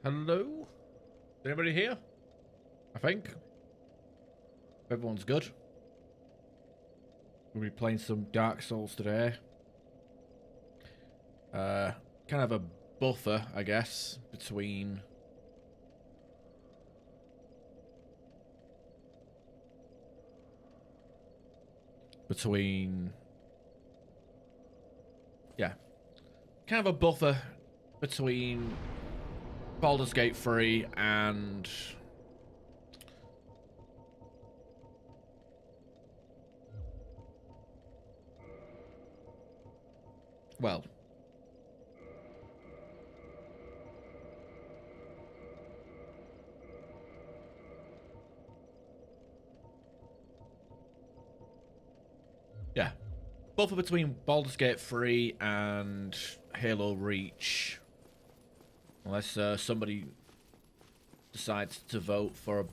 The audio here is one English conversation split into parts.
Hello? Is anybody here? I think. Everyone's good. We'll be playing some Dark Souls today. Kind of a buffer, I guess, between... Yeah. Kind of a buffer between Baldur's Gate 3 and... Well... Yeah. Buffer between Baldur's Gate 3 and Halo Reach. Unless somebody decides to vote for...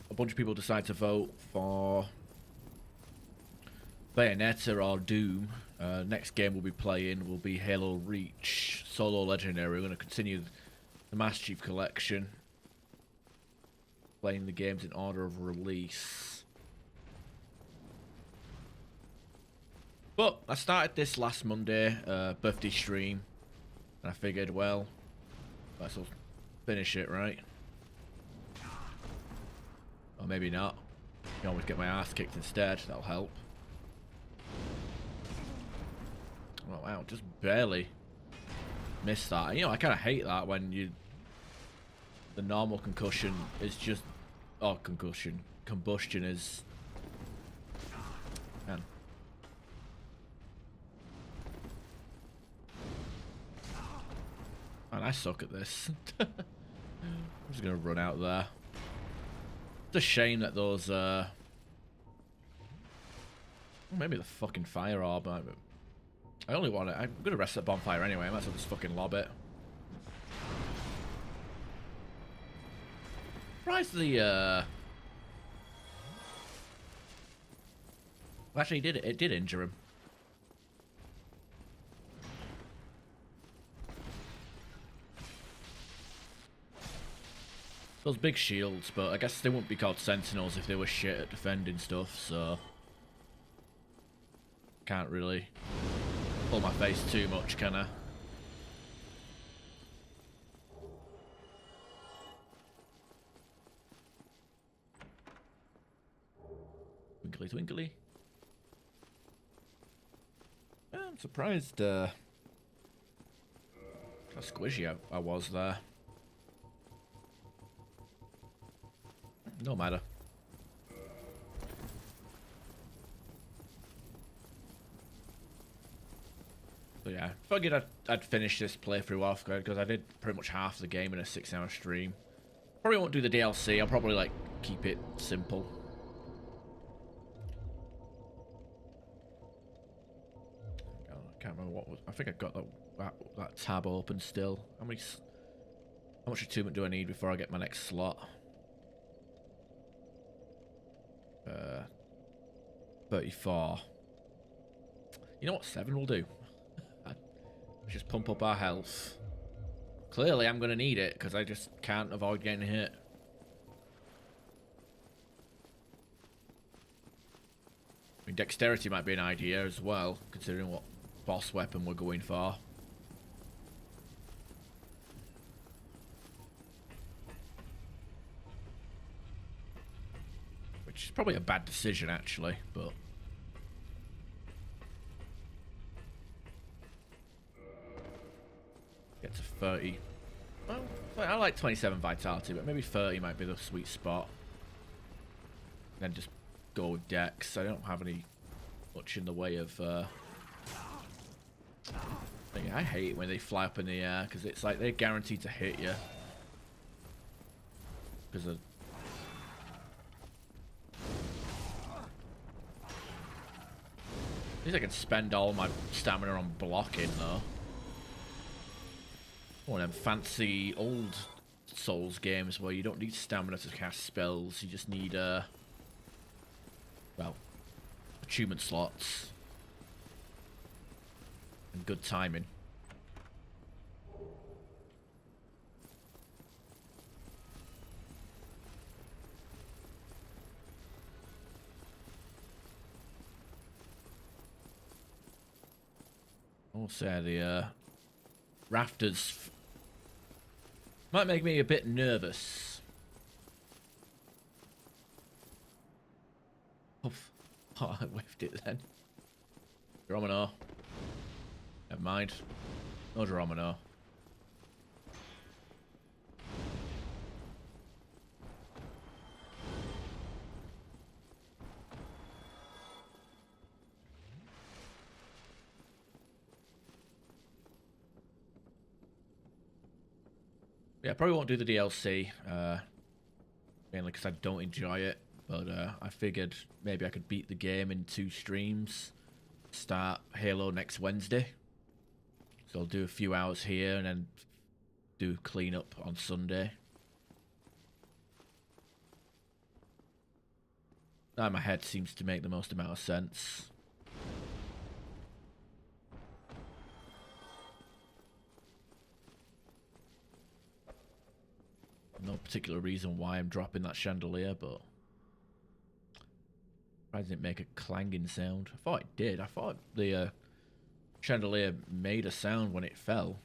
A bunch of people decide to vote for Bayonetta or Doom. Next game we'll be playing will be Halo Reach. Solo Legendary. We're going to continue the Master Chief Collection. Playing the games in order of release. But I started this last Monday, birthday stream, and I figured, well, let's finish it, right? Or maybe not. You can always get my ass kicked instead, that'll help. Oh wow, just barely missed that. You know, I kind of hate that when the normal concussion is just... Oh, combustion is... Man. Man, I suck at this. I'm just gonna run out there. It's a shame that those, maybe the fucking fire orb. I only want it. I'm gonna rest at bonfire anyway. I might as well just fucking lob it. Surprised the, Actually, it did injure him. Those big shields, but I guess they wouldn't be called sentinels if they were shit at defending stuff, so... Can't really pull my face too much, can I? Twinkly twinkly. I'm surprised how squishy I was there. No matter. So yeah, figured I'd finish this playthrough off because I did pretty much half the game in a 6-hour stream. Probably won't do the DLC. I'll probably like keep it simple. I can't remember what was. I think I got that tab open still. How much attunement do I need before I get my next slot? 34. You know what 7 will do? Just pump up our health. Clearly I'm going to need it because I just can't avoid getting hit. I mean, dexterity might be an idea as well, considering what boss weapon we're going for. Which is probably a bad decision, actually, but... Get to 30. Well, I like 27 vitality, but maybe 30 might be the sweet spot. Then just go with dex. I don't have any much in the way of... I hate it when they fly up in the air, because it's like they're guaranteed to hit you. Because of... At least I can spend all my stamina on blocking, though. One of them fancy old Souls games where you don't need stamina to cast spells, you just need, well, achievement slots. And good timing. will say the rafters might make me a bit nervous. Oh, I whiffed it then. Dromino. Never mind. No Dromino. Yeah, probably won't do the DLC, mainly because I don't enjoy it, but I figured maybe I could beat the game in 2 streams, start Halo next Wednesday, so I'll do a few hours here and then do cleanup on Sunday. That in my head seems to make the most amount of sense. No particular reason why I'm dropping that chandelier, but I didn't make a clanging sound. I thought it did. I thought the chandelier made a sound when it fell.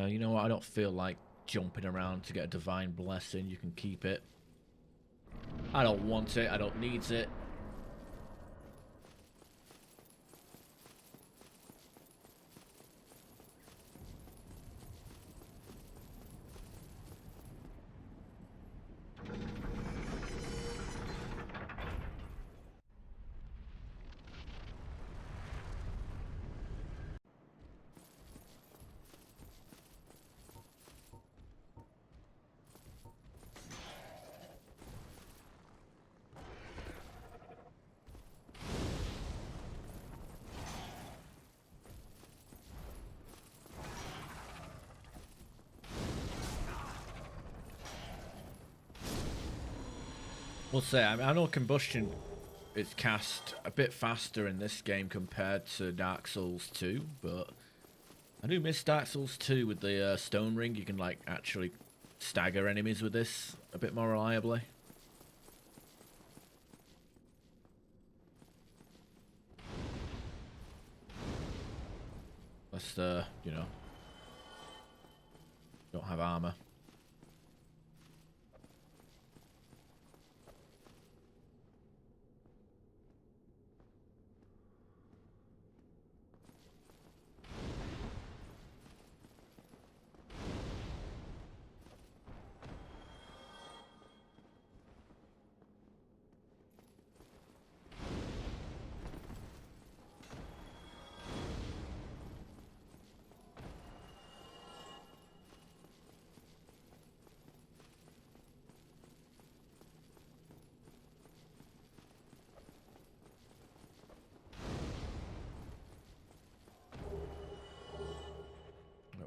You know what? I don't feel like jumping around to get a divine blessing. You can keep it. I don't want it. I don't need it. We'll say, I know combustion is cast a bit faster in this game compared to Dark Souls 2, but I do miss Dark Souls 2 with the stone ring. You can like actually stagger enemies with this a bit more reliably. Unless, you know, don't have armor.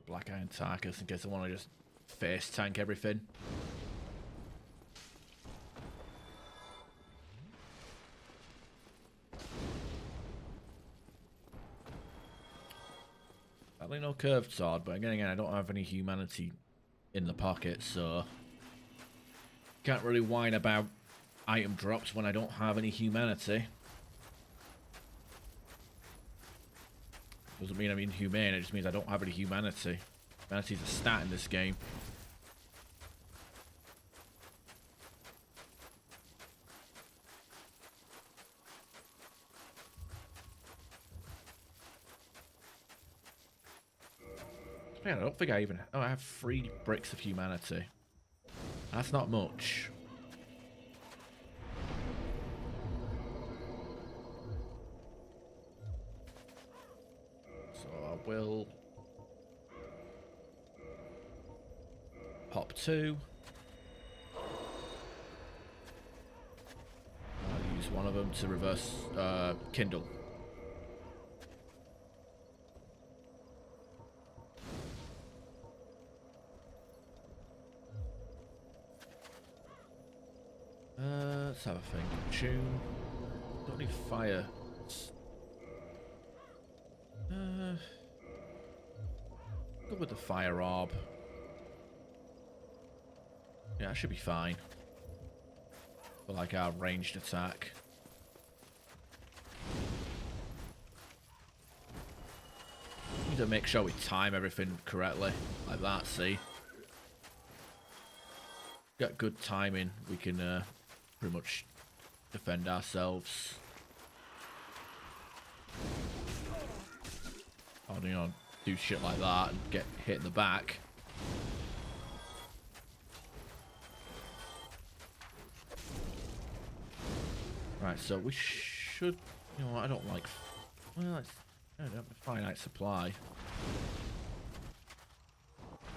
Black Iron Tarkus in case I want to just face tank everything. Sadly no curved sword, but again I don't have any humanity in the pocket, so can't really whine about item drops when I don't have any humanity. Doesn't mean I'm inhumane, it just means I don't have any humanity. Humanity's a stat in this game. Man, I don't think I even... Oh, I have 3 bricks of humanity. That's not much. Will pop 2. I'll use one of them to reverse Kindle. Let's have a think. Tune. Don't need fire. Go with the fire orb. Yeah, that should be fine. For like our ranged attack. Need to make sure we time everything correctly. Like that, see? Got good timing, we can pretty much defend ourselves. Or, you know, do shit like that and get hit in the back. Right, so we should, you know, I don't like, well, it's, I don't have a finite supply.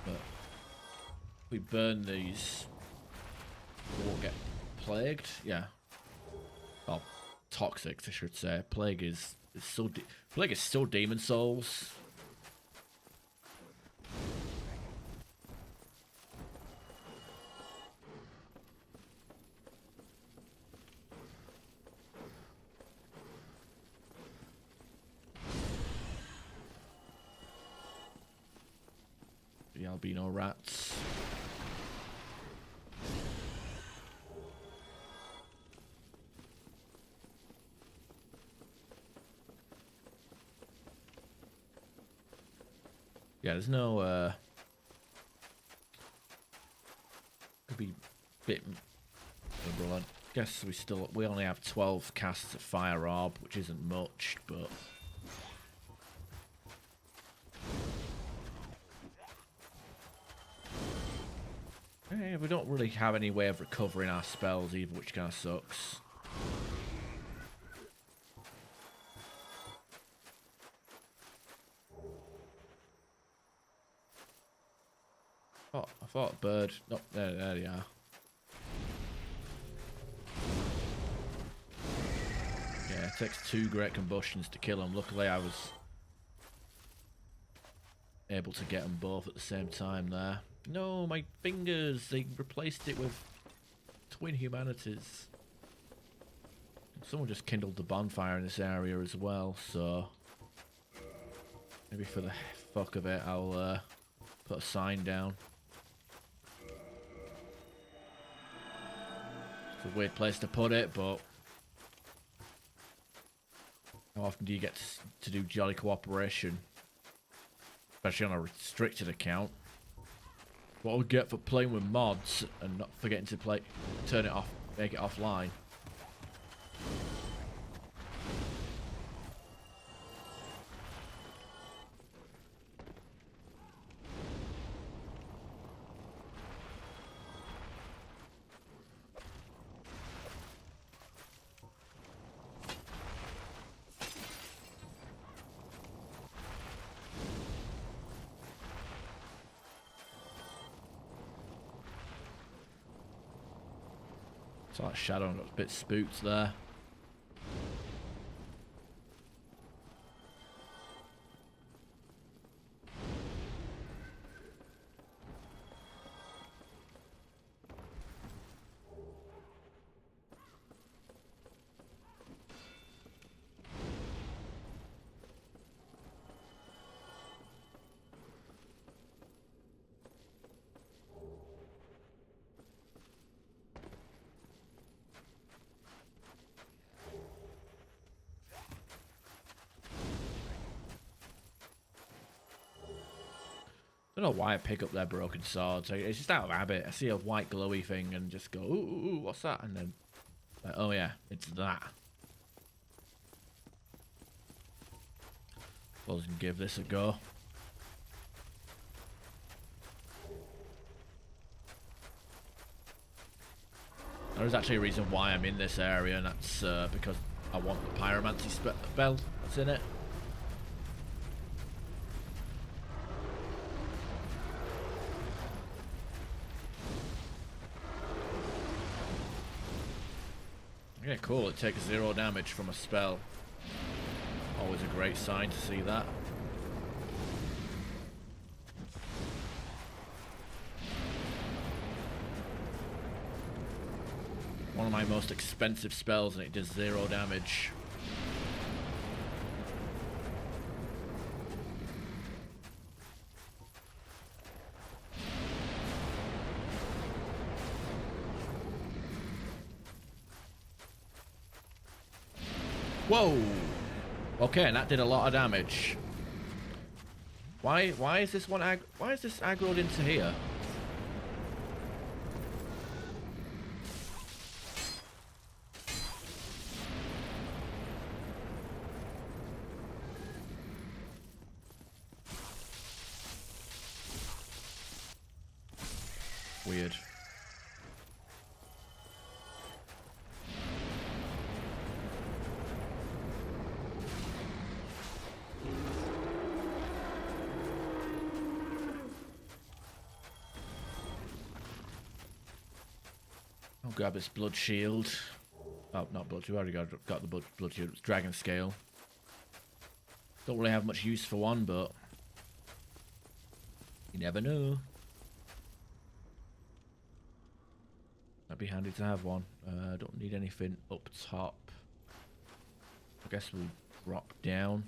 But if we burn these, we won't get plagued. Yeah. Or toxic, I should say. Plague is still plague is still demon souls. The albino rats. Yeah, there's no could be a bit liberal. I guess we only have 12 casts of fire orb, which isn't much, but we don't really have any way of recovering our spells either, which kind of sucks. Oh, I thought bird. No, there they are. Yeah, it takes 2 great combustions to kill them. Luckily, I was able to get them both at the same time there. No, my fingers! They replaced it with twin humanities. Someone just kindled the bonfire in this area as well, so maybe for the fuck of it, I'll put a sign down. It's a weird place to put it, but how often do you get to do jolly cooperation? Especially on a restricted account. What we get for playing with mods and not forgetting to turn it off, make it offline. It's like Shadow got a bit spooked there. I don't know why I pick up their broken swords. It's just out of habit. I see a white glowy thing and just go, ooh, what's that? And then, like, oh yeah, it's that. Suppose I can give this a go. There is actually a reason why I'm in this area, and that's because I want the Pyromancer spell that's in it. Yeah, cool. It takes 0 damage from a spell. Always a great sign to see that. One of my most expensive spells, and it does 0 damage. Whoa! Okay, and that did a lot of damage. Why is this one why is this aggroed into here? Weird. I'll grab this blood shield. Oh, not blood. We already got the blood shield. It's dragon scale. Don't really have much use for one, but you never know. That'd be handy to have one. Don't need anything up top. I guess we'll drop down.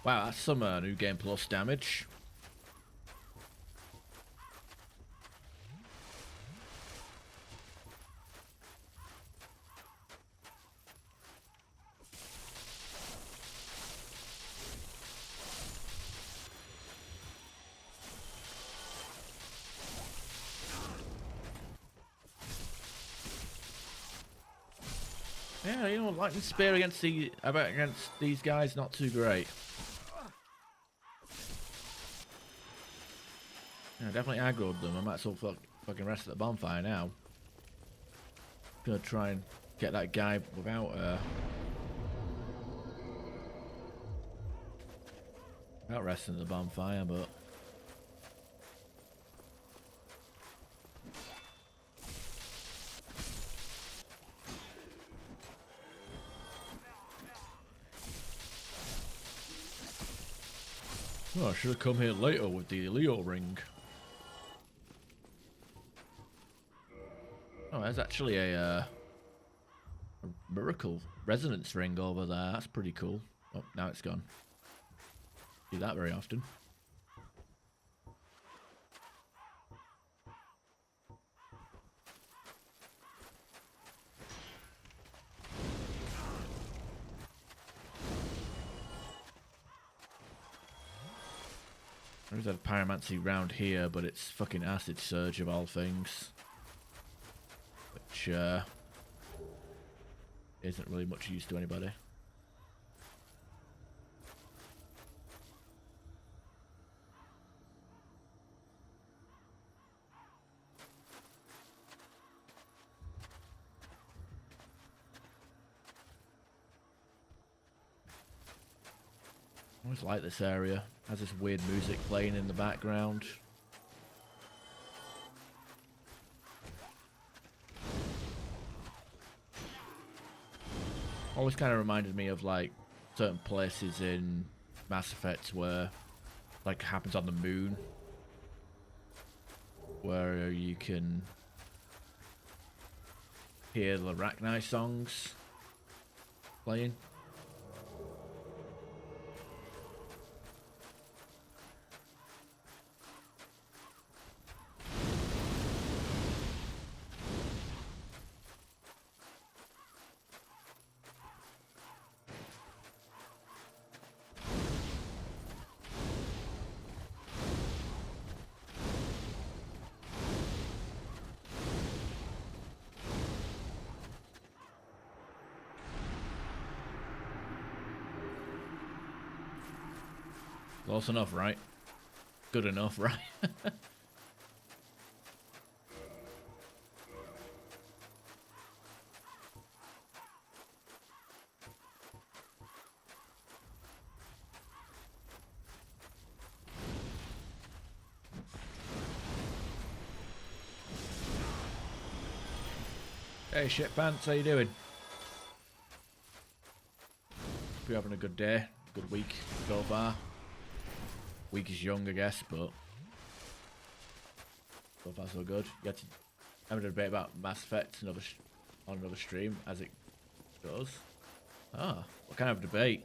Wow, that's some New Game Plus damage. Yeah, you know, lightning spear against these guys, not too great. Yeah, definitely aggroed them. I might as well fucking rest at the bonfire now. Gonna try and get that guy without resting at the bonfire, but oh, I should have come here later with the Leo ring. Oh, there's actually a miracle resonance ring over there. That's pretty cool. Oh, now it's gone. Do that very often. There's a pyromancy round here, but it's fucking acid surge of all things. Which isn't really much use to anybody. I always like this area. It has this weird music playing in the background. Always kind of reminded me of like certain places in Mass Effect where like happens on the moon, where you can hear the Rachni songs playing. Close enough, right? Good enough, right? Hey, shit pants, how you doing? Hope you're having a good day, good week so far. Week is young, I guess, but so far so good. You had to have a debate about Mass Effect on another stream, as it goes. Ah, what kind of debate?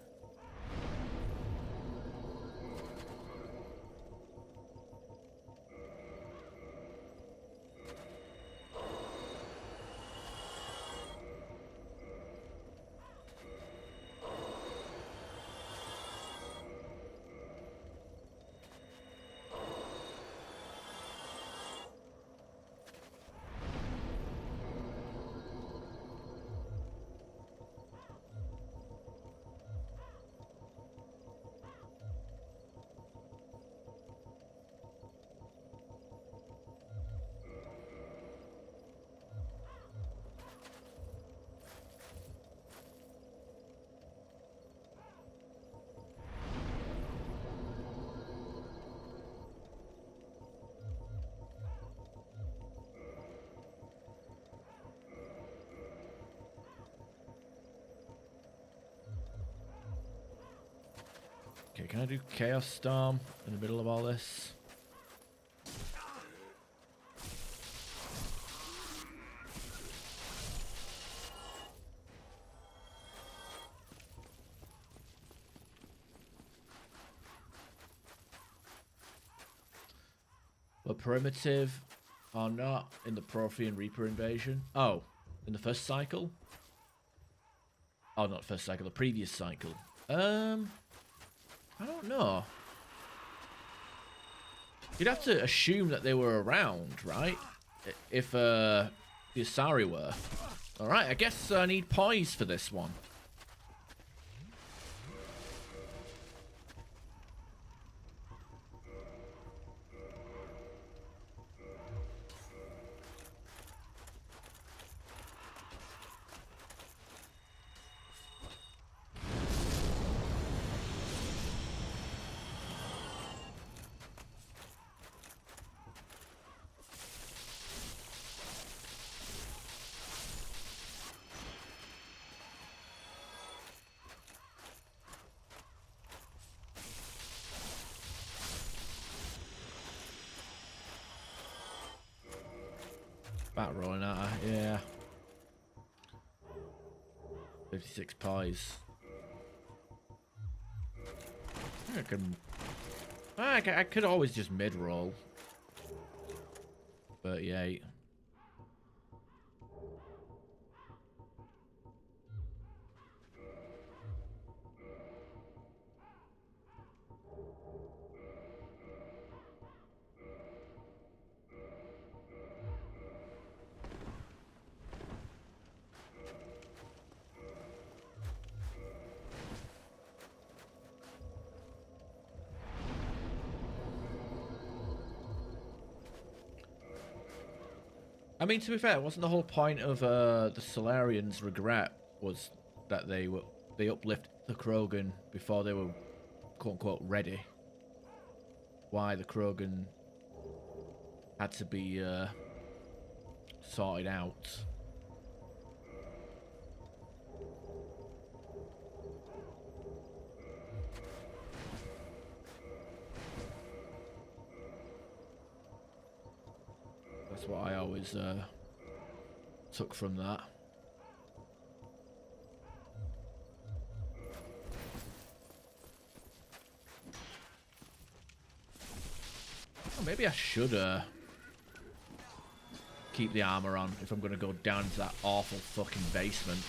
Okay, can I do Chaos Storm in the middle of all this? But primitive or not in the Prothean Reaper invasion? Oh, in the first cycle? Oh, not first cycle, the previous cycle. I don't know. You'd have to assume that they were around, right? If the Asari were. Alright, I guess I need poise for this one. Bat rolling at her, yeah. 56 pies. I could always just mid-roll. 38. I mean, to be fair, wasn't the whole point of the Solarians' regret was that they uplifted the Krogan before they were quote unquote ready? Why the Krogan had to be sorted out? That's what I always took from that. Oh, maybe I should keep the armor on if I'm going to go down to that awful fucking basement.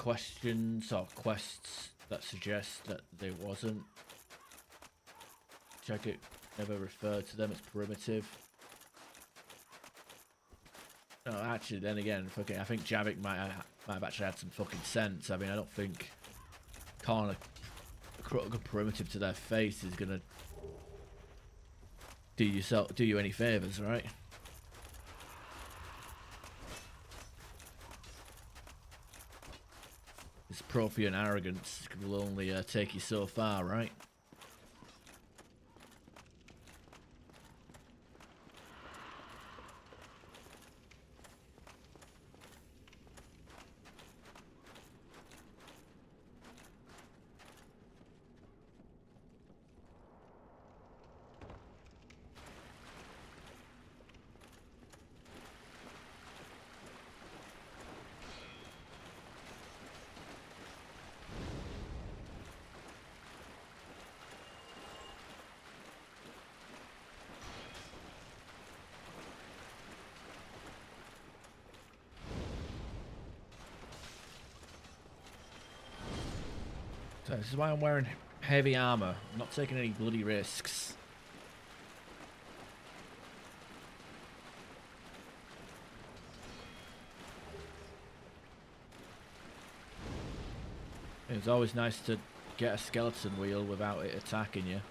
questions or quests that suggest that there wasn't. Check it. Never referred to them as primitive. No, actually, then again, fucking, I think Javik might have actually had some fucking sense. I mean, I don't think calling a primitive to their face is gonna do you any favors, right? This Prothean arrogance will only take you so far, right? So this is why I'm wearing heavy armor. I'm not taking any bloody risks. It's always nice to get a skeleton wheel without it attacking you.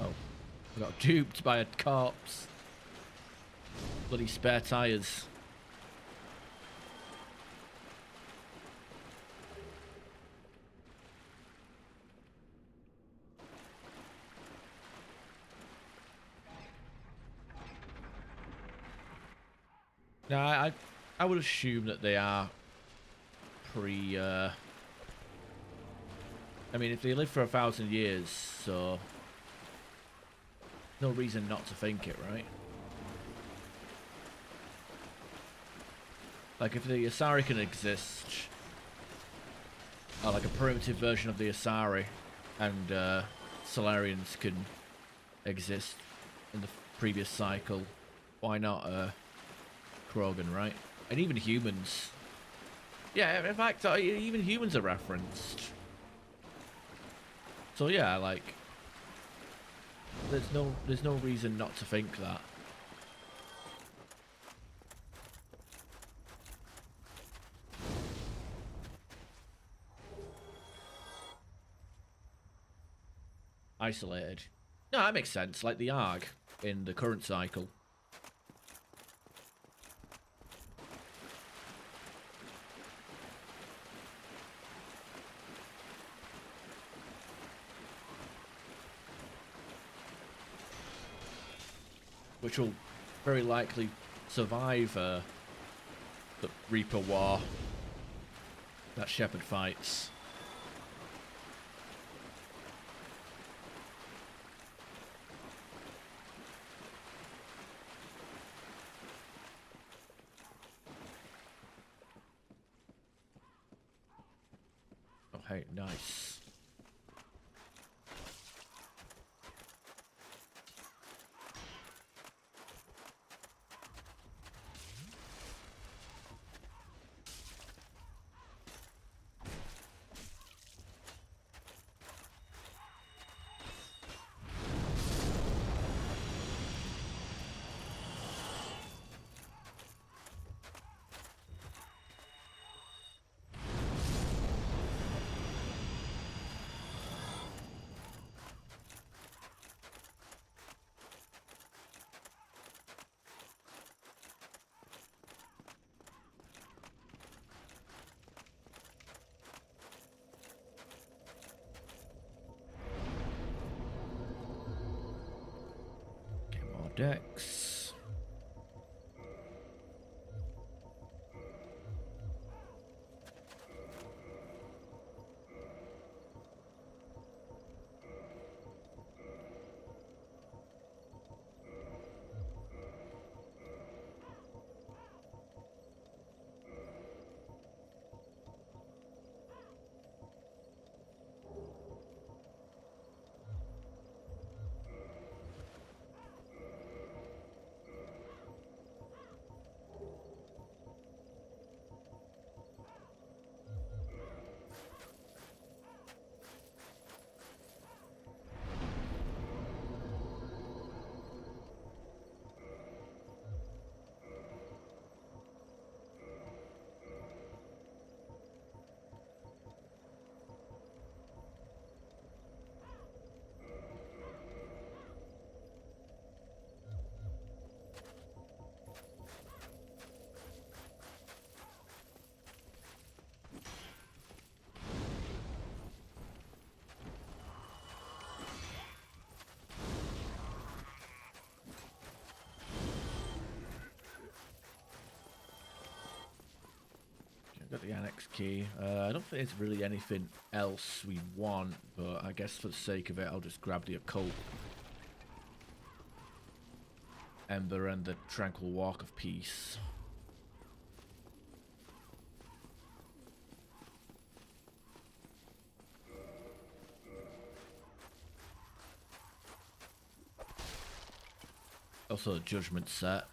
Oh, I got duped by a corpse. Bloody spare tires. Now, I would assume that they are pre. I mean, if they live for 1,000 years, so no reason not to think it, right? Like, if the Asari can exist, or like a primitive version of the Asari, and Solarians can exist in the previous cycle, why not Krogan, right? And even humans. Yeah, in fact, even humans are referenced. So yeah, like, there's no reason not to think that. Isolated. No, that makes sense. Like the ARG in the current cycle. Which will very likely survive the Reaper War that Shepard fights. Oh, hey, nice. Decks. got the annex key. I don't think there's really anything else we want, but I guess for the sake of it, I'll just grab the occult ember and the tranquil walk of peace. Also a judgment set.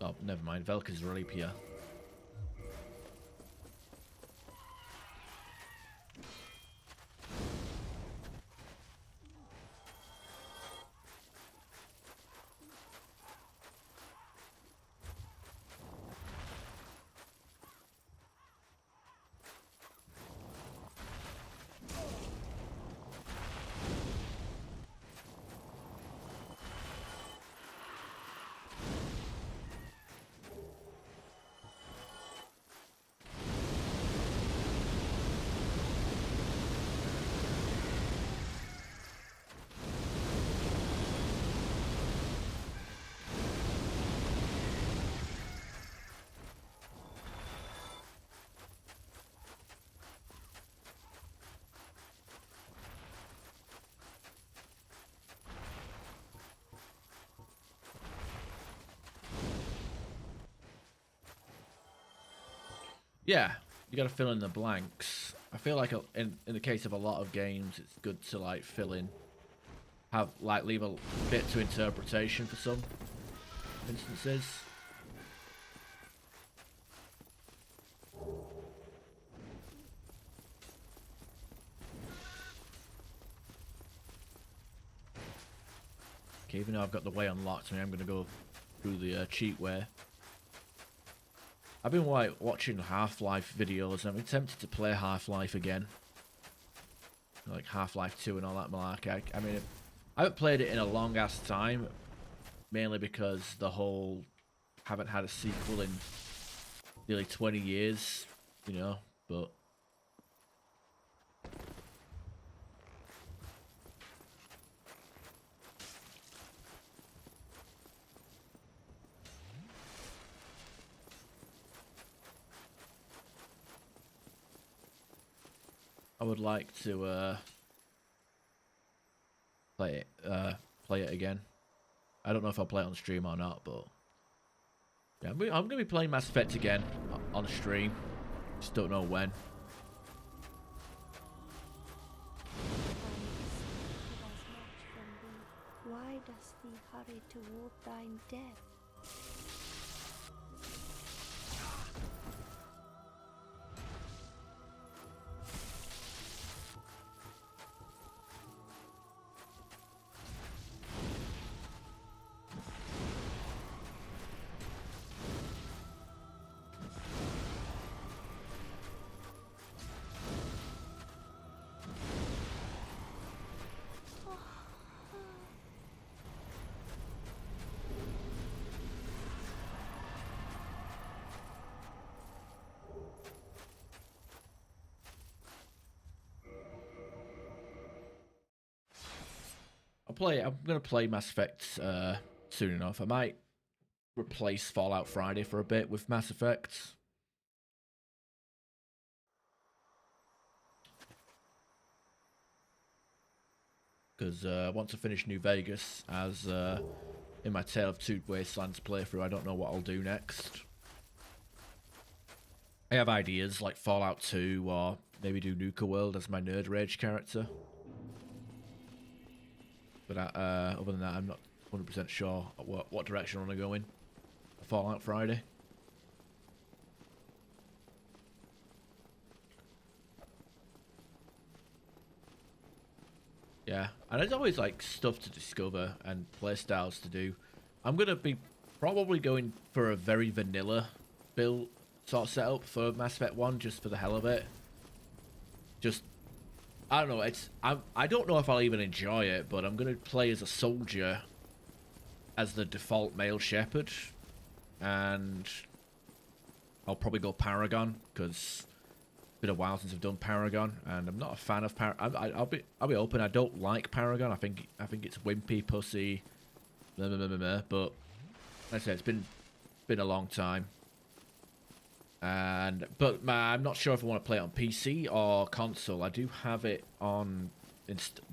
Oh, never mind. Velka's rapier. Yeah, you gotta fill in the blanks. I feel like in the case of a lot of games, it's good to like fill in, leave a bit to interpretation for some instances. Okay, even though I've got the way unlocked, I'm gonna go through the cheat way. I've been watching Half-Life videos, and I've been tempted to play Half-Life again. Like Half-Life 2 and all that malarkey. I mean, I haven't played it in a long-ass time, mainly because haven't had a sequel in nearly 20 years, you know, but... I would like to play it again. I don't know if I'll play it on stream or not, but yeah, I'm gonna be playing Mass Effect again on stream. Just don't know when. Why does thee hurry toward thine death? I'm gonna play Mass Effect soon enough. I might replace Fallout Friday for a bit with Mass Effect. Because once I finish New Vegas, as in my Tale of Two Wastelands playthrough, I don't know what I'll do next. I have ideas like Fallout 2 or maybe do Nuka World as my Nerd Rage character. But other than that, I'm not 100% sure what direction I want to go in. Fallout Friday. Yeah, and there's always like stuff to discover and playstyles to do. I'm gonna be probably going for a very vanilla build sort of setup for Mass Effect 1 just for the hell of it. Just I don't know, I don't know if I'll even enjoy it, but I'm gonna play as a soldier as the default male shepherd, and I'll probably go Paragon because it's been a while since I've done Paragon, and I'm not a fan of I'll be open. I don't like Paragon. I think it's wimpy, pussy, blah, blah, blah, blah, blah. But like I said, it's been a long time. But I'm not sure if I want to play it on PC or console. I do have it on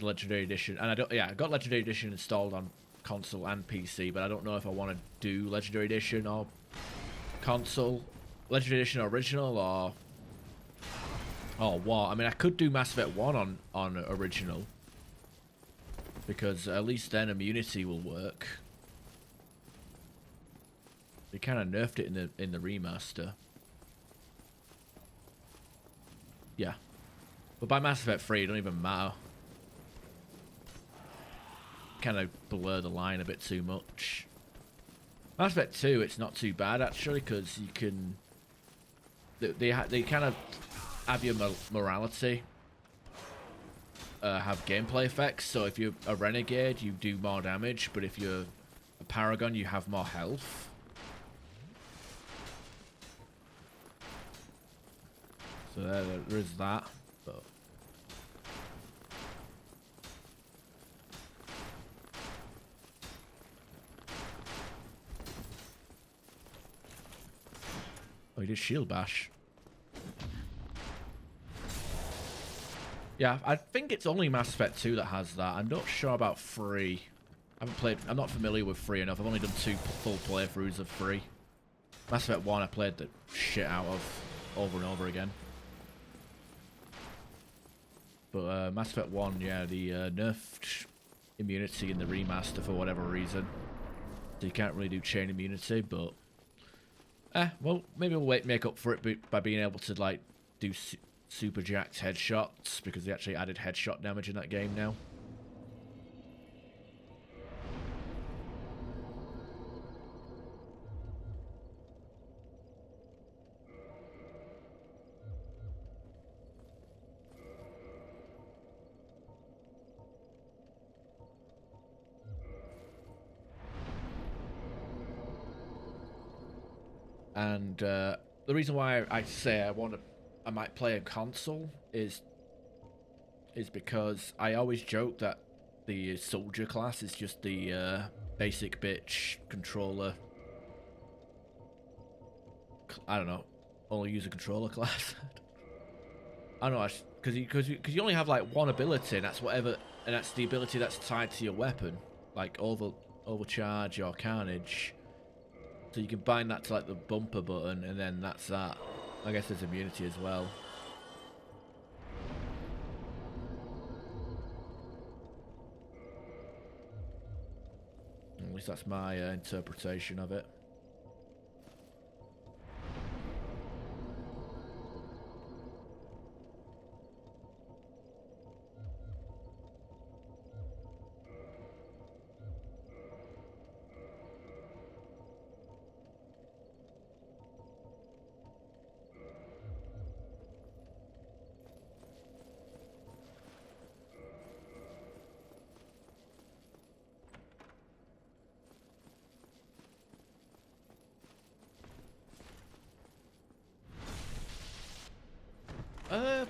Legendary Edition, and I got Legendary Edition installed on console and PC, but I don't know if I want to do Legendary Edition or console, Legendary Edition original or what. I mean, I could do Mass Effect 1 on original, because at least then immunity will work. They kind of nerfed it in the remaster. Yeah. But by Mass Effect 3, it don't even matter. Kind of blur the line a bit too much. Mass Effect 2, it's not too bad, actually, because you can... They kind of have your morality have gameplay effects. So if you're a renegade, you do more damage, but if you're a paragon, you have more health. So there is that, but... Oh, he did shield bash. Yeah, I think it's only Mass Effect 2 that has that. I'm not sure about 3. I'm not familiar with 3 enough. I've only done 2 full playthroughs of 3. Mass Effect 1 I played the shit out of over and over again. But Mass Effect 1, yeah, the nerfed immunity in the remaster for whatever reason. So you can't really do chain immunity, but... well, maybe we'll make up for it by being able to, like, do super jacked headshots, because they actually added headshot damage in that game now. And the reason why I say I might play a console is because I always joke that the soldier class is just the basic bitch controller. I don't know, only use a controller class. I don't know, because you only have like one ability, and that's the ability that's tied to your weapon, like overcharge or carnage. So you can bind that to like the bumper button, and then that's that. I guess there's immunity as well. At least that's my interpretation of it.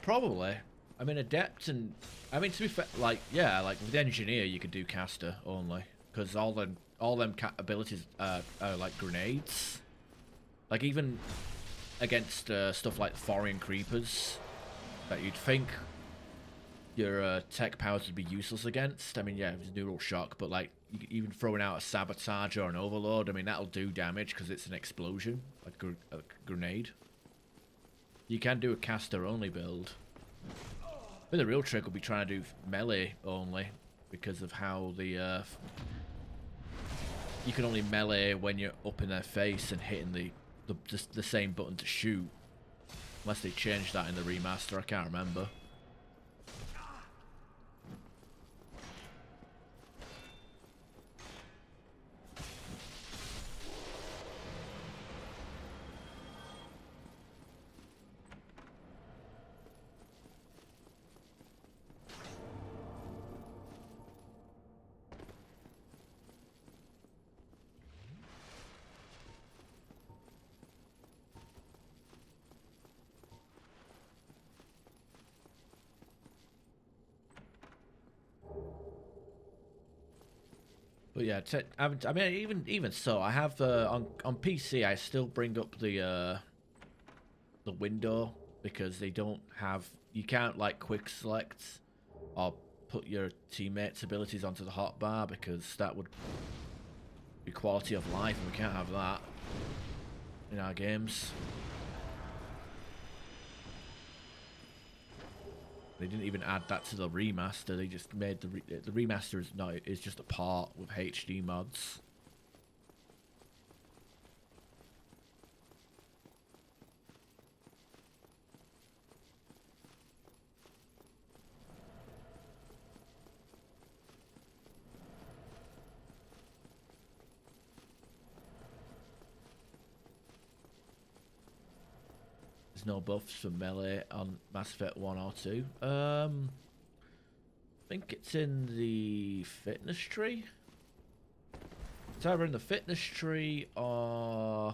Probably. I mean, adept and... I mean, to be fair, like, yeah, like, with engineer, you could do caster only. Because all them abilities are like grenades. Like, even against stuff like foreign creepers that you'd think your tech powers would be useless against. I mean, yeah, it was neural shock, but, like, even throwing out a sabotage or an overload, I mean, that'll do damage because it's an explosion, like a grenade. You can do a caster-only build. But the real trick will be trying to do melee only, because of how the you can only melee when you're up in their face and hitting the same button to shoot. Unless they changed that in the remaster, I can't remember. But yeah, I mean, even so, I have on PC. I still bring up the the window because they don't have. You can't like quick select or put your teammates' abilities onto the hotbar because that would be quality of life, and we can't have that in our games. They didn't even add that to the remaster. They just made the remaster is just a part with HD mods. No buffs for melee on Mass Effect 1 or 2. I think it's in the fitness tree. It's either in the fitness tree or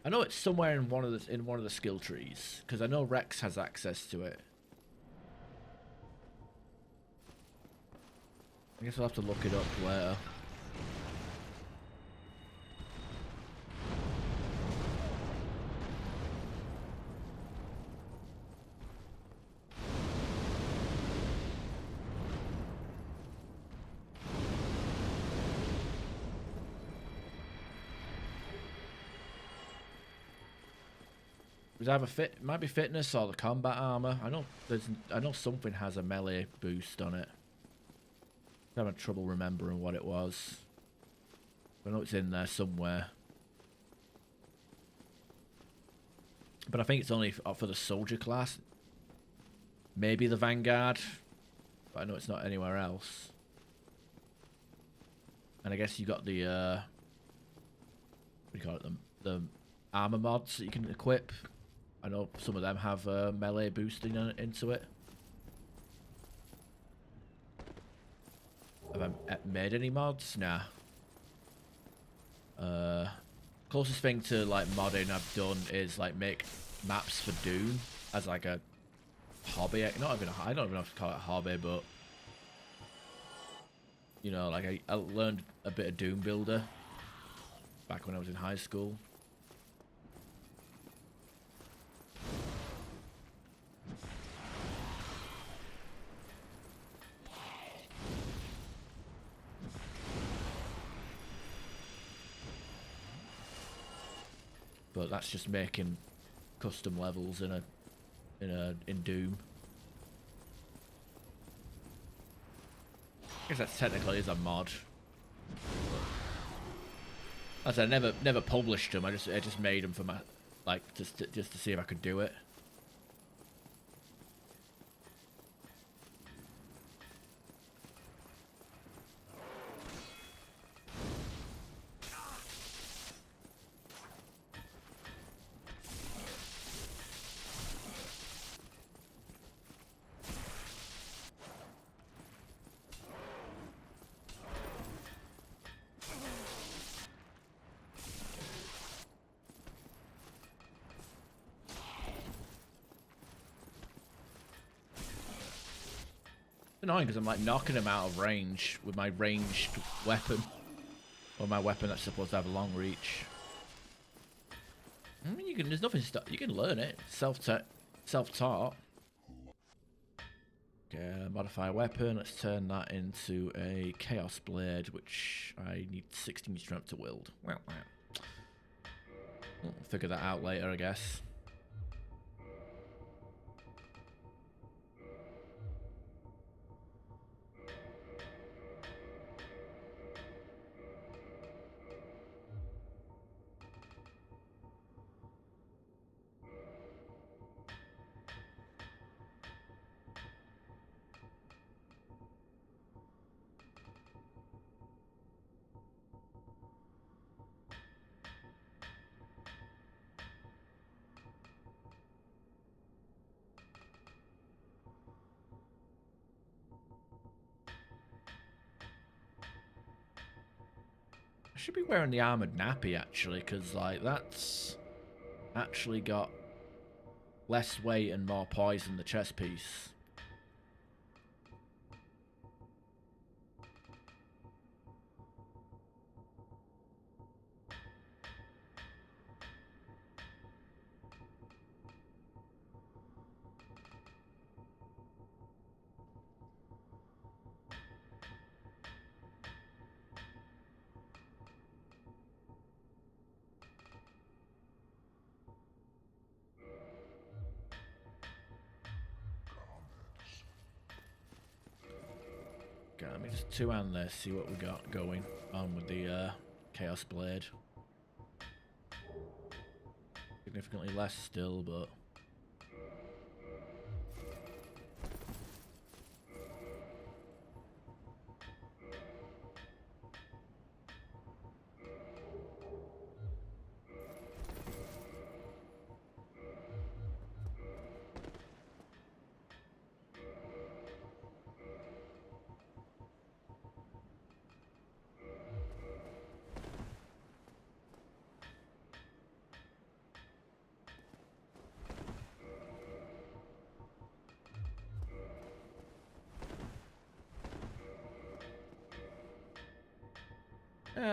I know it's somewhere in one of the skill trees because I know Rex has access to it. I guess I'll have to look it up later. It might be fitness or the combat armor. I know something has a melee boost on it. I'm having trouble remembering what it was. I know it's in there somewhere. But I think it's only for the soldier class. Maybe the Vanguard. But I know it's not anywhere else. And I guess you got the what do you call it? The armor mods that you can equip. I know some of them have melee boosting into it. Have I made any mods? Nah. Closest thing to like modding I've done is like make maps for Doom as like a hobby. I don't even know if to call it a hobby, but you know, like I learned a bit of Doom Builder back when I was in high school. But that's just making custom levels in Doom. I guess that's technically is a mod. As I never published them. I just made them for my just to see if I could do it. Annoying because I'm like knocking him out of range with my ranged weapon, or my weapon that's supposed to have a long reach. I mean, there's nothing you can learn it. Self-taught. Okay, modify weapon. Let's turn that into a Chaos Blade, which I need 16 strength to wield. Well, we'll figure that out later, I guess. I should be wearing the armored nappy actually, because like that's actually got less weight and more poise than the chest piece. Okay, let me just two-hand this, see what we got going on with the Chaos Blade. Significantly less still, but...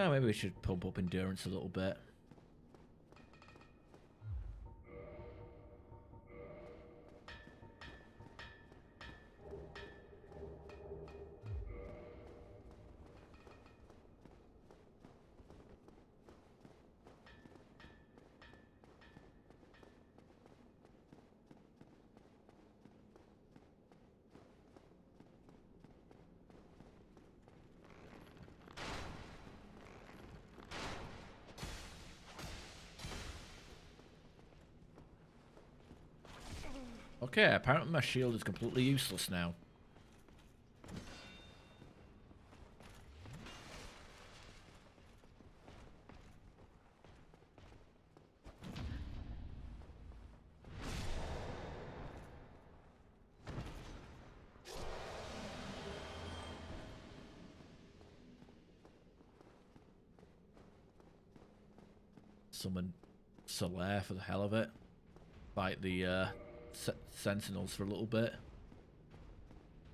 maybe we should pump up endurance a little bit. Okay, apparently my shield is completely useless now. Summon Solaire for the hell of it. Fight the Sentinels for a little bit.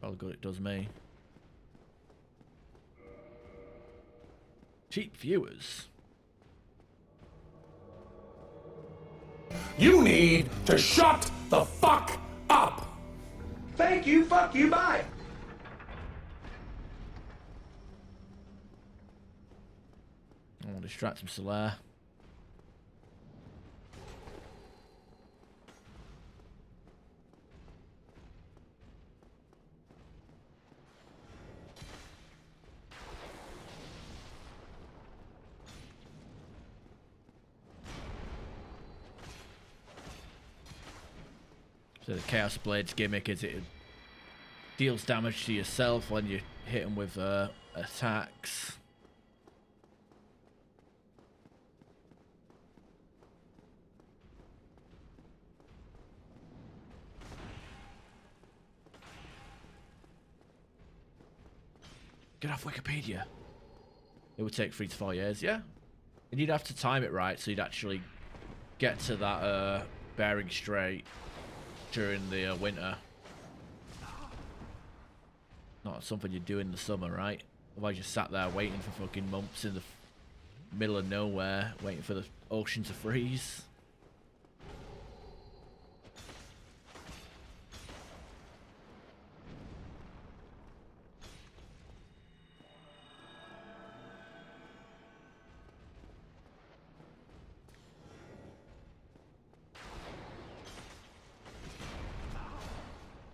How good it does me. Cheap viewers. You need to shut the fuck up! Thank you, fuck you, bye! I want to distract some Solaire. So the Chaos Blade's gimmick is it deals damage to yourself when you hit them with attacks. Get off Wikipedia. It would take 3 to 4 years, yeah? And you'd have to time it right so you'd actually get to that bearing straight during the winter. Not something you do in the summer, right? Otherwise you're sat there waiting for fucking months in the middle of nowhere, waiting for the ocean to freeze.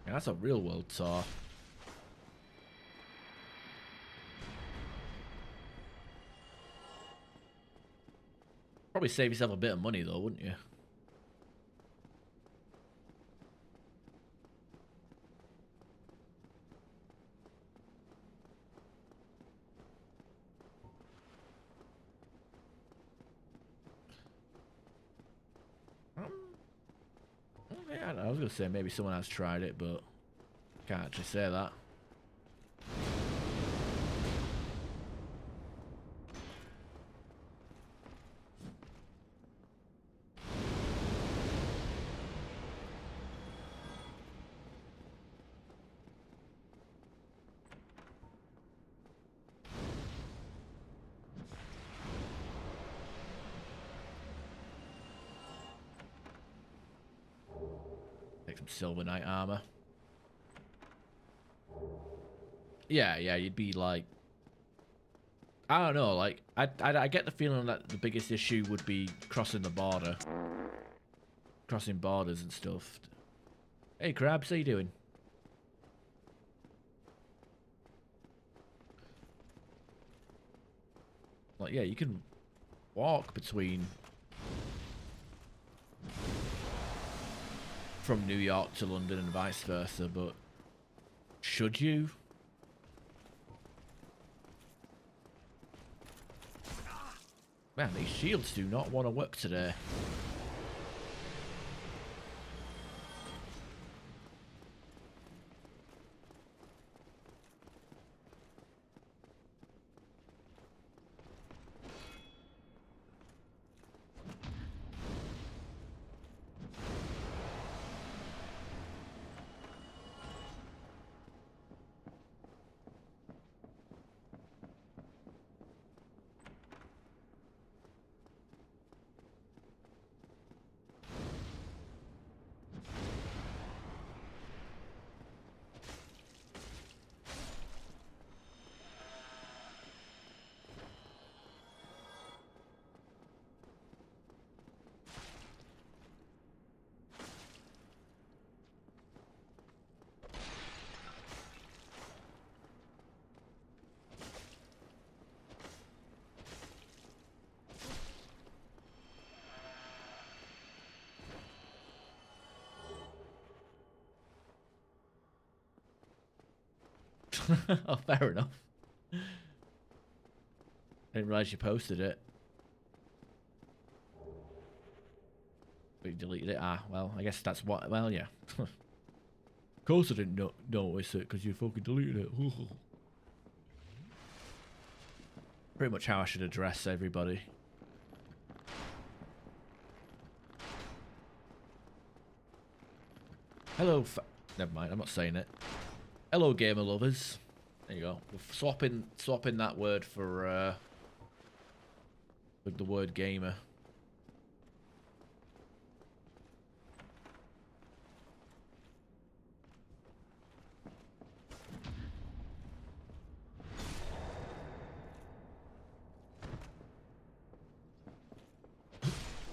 Yeah, that's a real world tour. Probably save yourself a bit of money though, wouldn't you? Yeah, I was gonna say maybe someone has tried it, but can't actually say that. Take some Silver Knight armor. Yeah, you'd be like, I don't know, like, I get the feeling that the biggest issue would be crossing the border. Crossing borders and stuff. Hey, Crabs, how you doing? Like, yeah, you can walk between from New York to London and vice versa, but should you? Man, these shields do not want to work today. Oh, fair enough. I didn't realize you posted it. But you deleted it. Ah, well, I guess that's what... Well, yeah. Of course I didn't notice it, because you fucking deleted it. Pretty much how I should address everybody. Hello, never mind, I'm not saying it. Hello, gamer lovers. There you go. We're swapping that word for with the word gamer.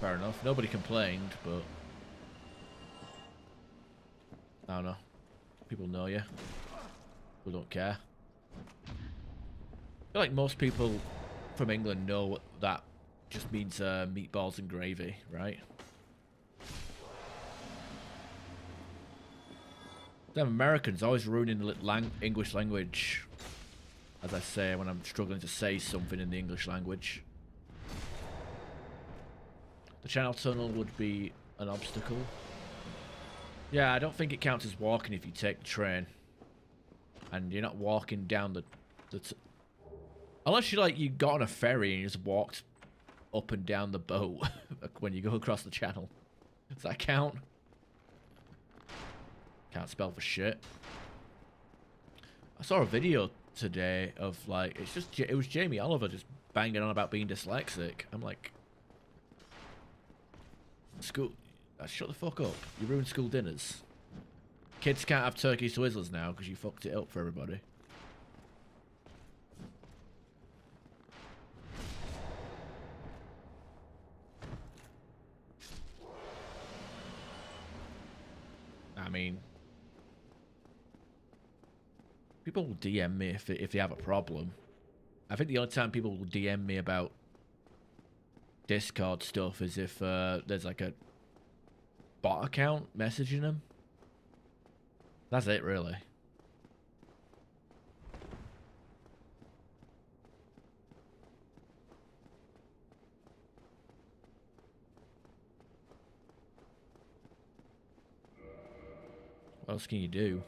Fair enough. Nobody complained, but I don't know. People know you. People don't care. I feel like most people from England know what that just means meatballs and gravy, right? Them Americans always ruining the English language, as I say when I'm struggling to say something in the English language. The channel tunnel would be an obstacle. Yeah, I don't think it counts as walking if you take the train. And you're not walking down the unless you got on a ferry and you just walked up and down the boat when you go across the channel. Does that count? Can't spell for shit. I saw a video today of it was Jamie Oliver just banging on about being dyslexic. I'm like, school, shut the fuck up. You ruined school dinners. Kids can't have turkey swizzlers now because you fucked it up for everybody. I mean, people will DM me if they have a problem. I think the only time people will DM me about Discord stuff is if there's like a bot account messaging them. That's it, really. What else can you do?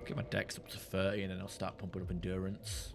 Get my dex up to 30 and then I'll start pumping up endurance.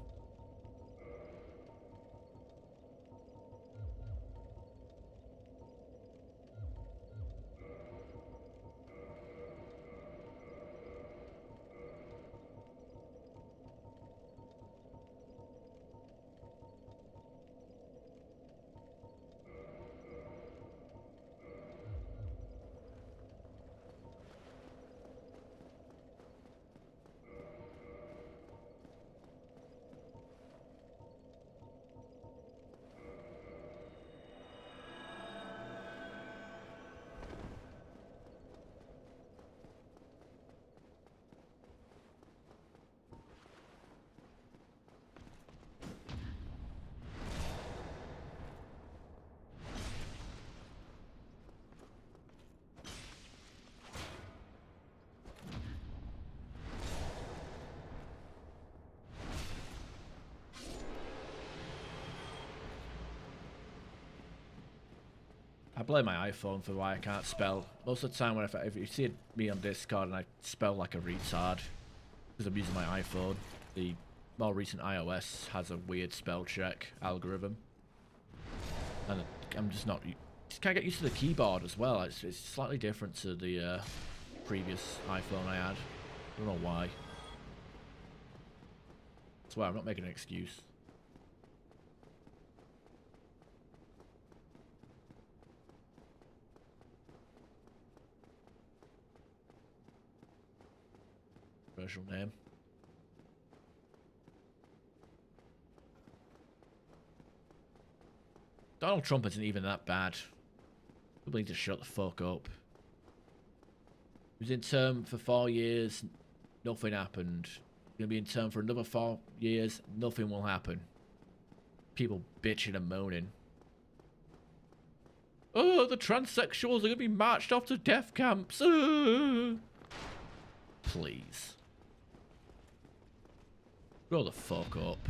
I blame my iPhone for why I can't spell. Most of the time when if you see me on Discord and I spell like a retard, because I'm using my iPhone, the more recent iOS has a weird spell check algorithm. And I'm just not... Just can't get used to the keyboard as well. It's slightly different to the previous iPhone I had. I don't know why. I swear, I'm not making an excuse. Commercial name. Donald Trump isn't even that bad. People need to shut the fuck up. He was in term for 4 years, nothing happened. He's gonna be in term for another 4 years, nothing will happen. People bitching and moaning. Oh, the transsexuals are gonna be marched off to death camps. Please. Grow the fuck up.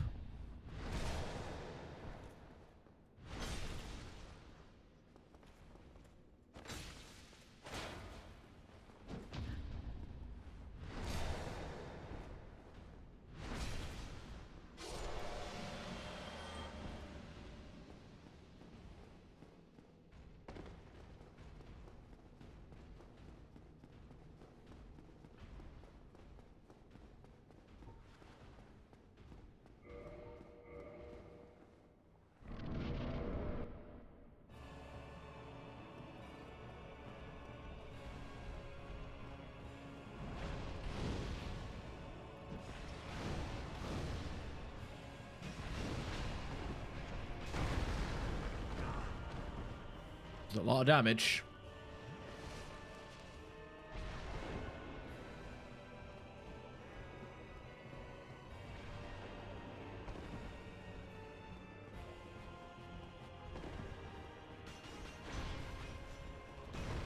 A lot of damage.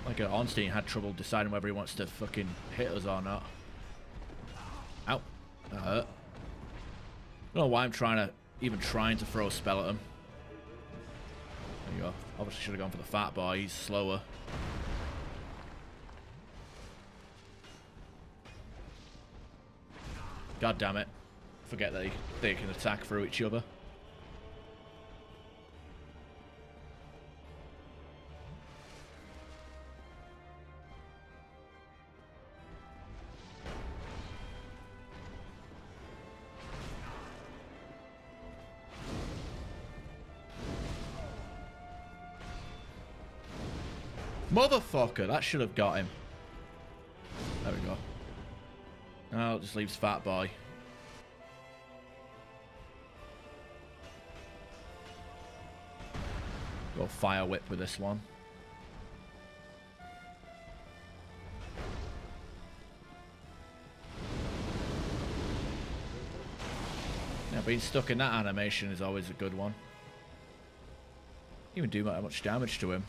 Like Ornstein had trouble deciding whether he wants to fucking hit us or not. Ow. That hurt. I don't know why I'm even trying to throw a spell at him. There you go. Obviously should have gone for the fat boy. He's slower. God damn it. Forget that they can attack through each other. Motherfucker, that should have got him. There we go. Now it just leaves Fat Boy. Go Fire Whip with this one. Yeah, being stuck in that animation is always a good one. Even do that much damage to him.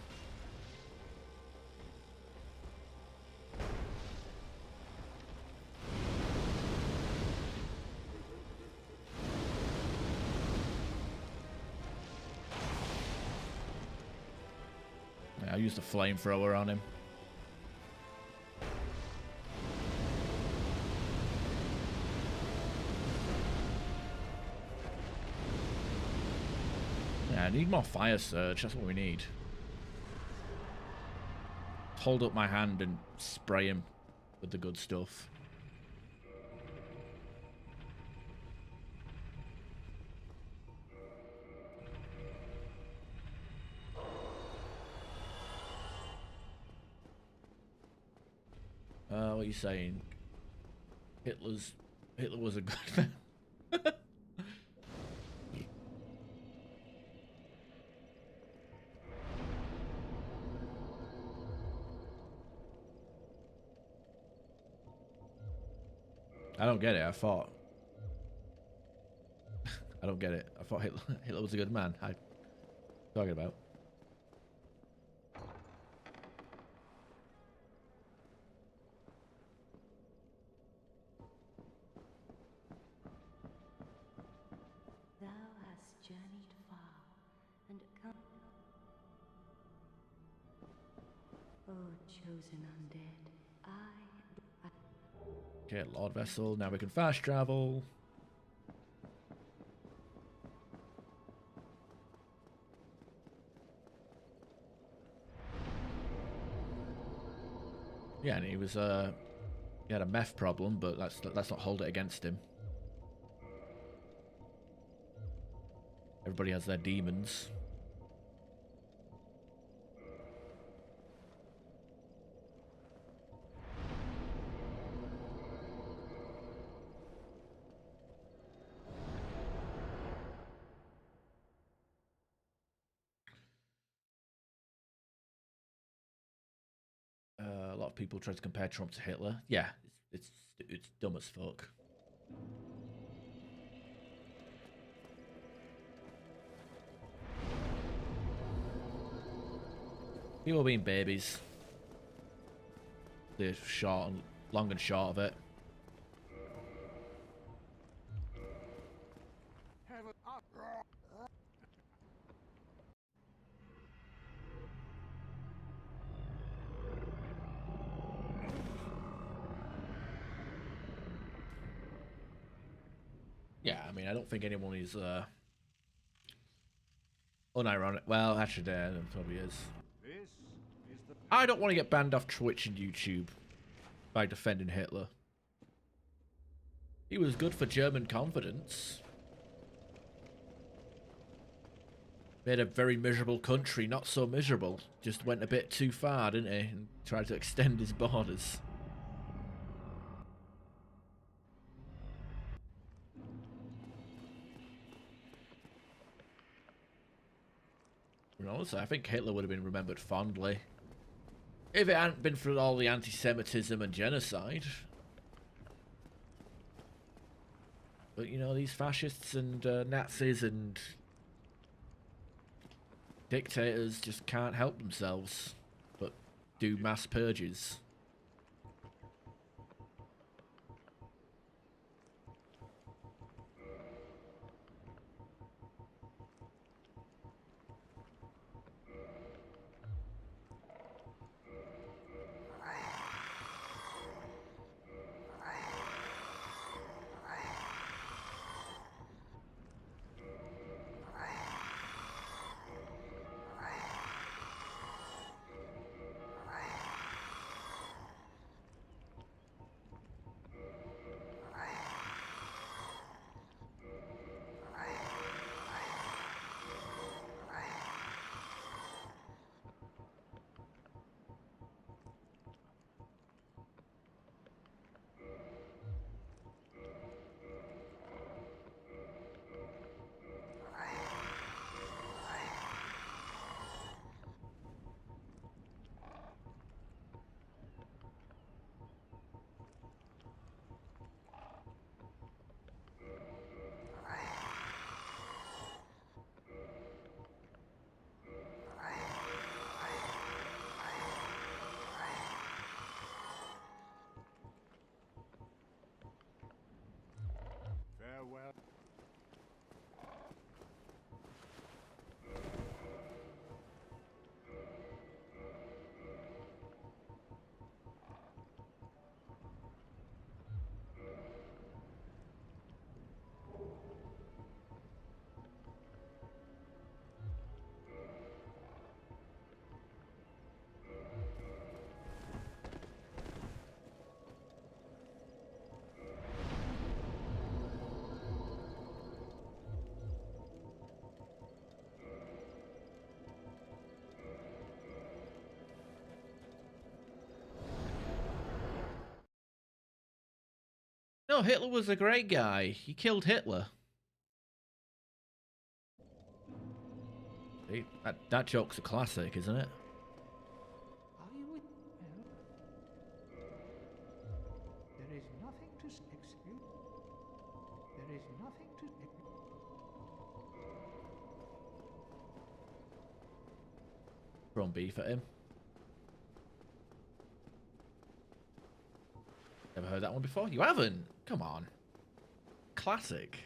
I used a flamethrower on him. I need more fire surge. That's what we need. Hold up my hand and spray him with the good stuff. What are you saying? Hitler was a good man. I don't get it. I thought I don't get it. I thought Hitler was a good man. I talking about. Thou hast journeyed far and come. O chosen undead, Okay, Lord Vessel. Now we can fast travel. Yeah, and he was he had a meth problem, but let's not hold it against him. Everybody has their demons. A lot of people try to compare Trump to Hitler. Yeah, it's dumb as fuck. People being babies. The long and short of it. Yeah, I mean, I don't think anyone is unironic. Well, actually, there probably is. I don't want to get banned off Twitch and YouTube by defending Hitler. He was good for German confidence. Made a very miserable country not so miserable. Just went a bit too far, didn't he? And tried to extend his borders. And honestly, I think Hitler would have been remembered fondly if it hadn't been for all the anti-Semitism and genocide. But you know, these fascists and Nazis and dictators just can't help themselves but do mass purges. no, Hitler was a great guy. He killed Hitler. See, that joke's a classic, isn't it? Are you with? There is nothing to excuse. There is nothing to. Thrown beef at him. Never heard that one before? You haven't? Come on. Classic.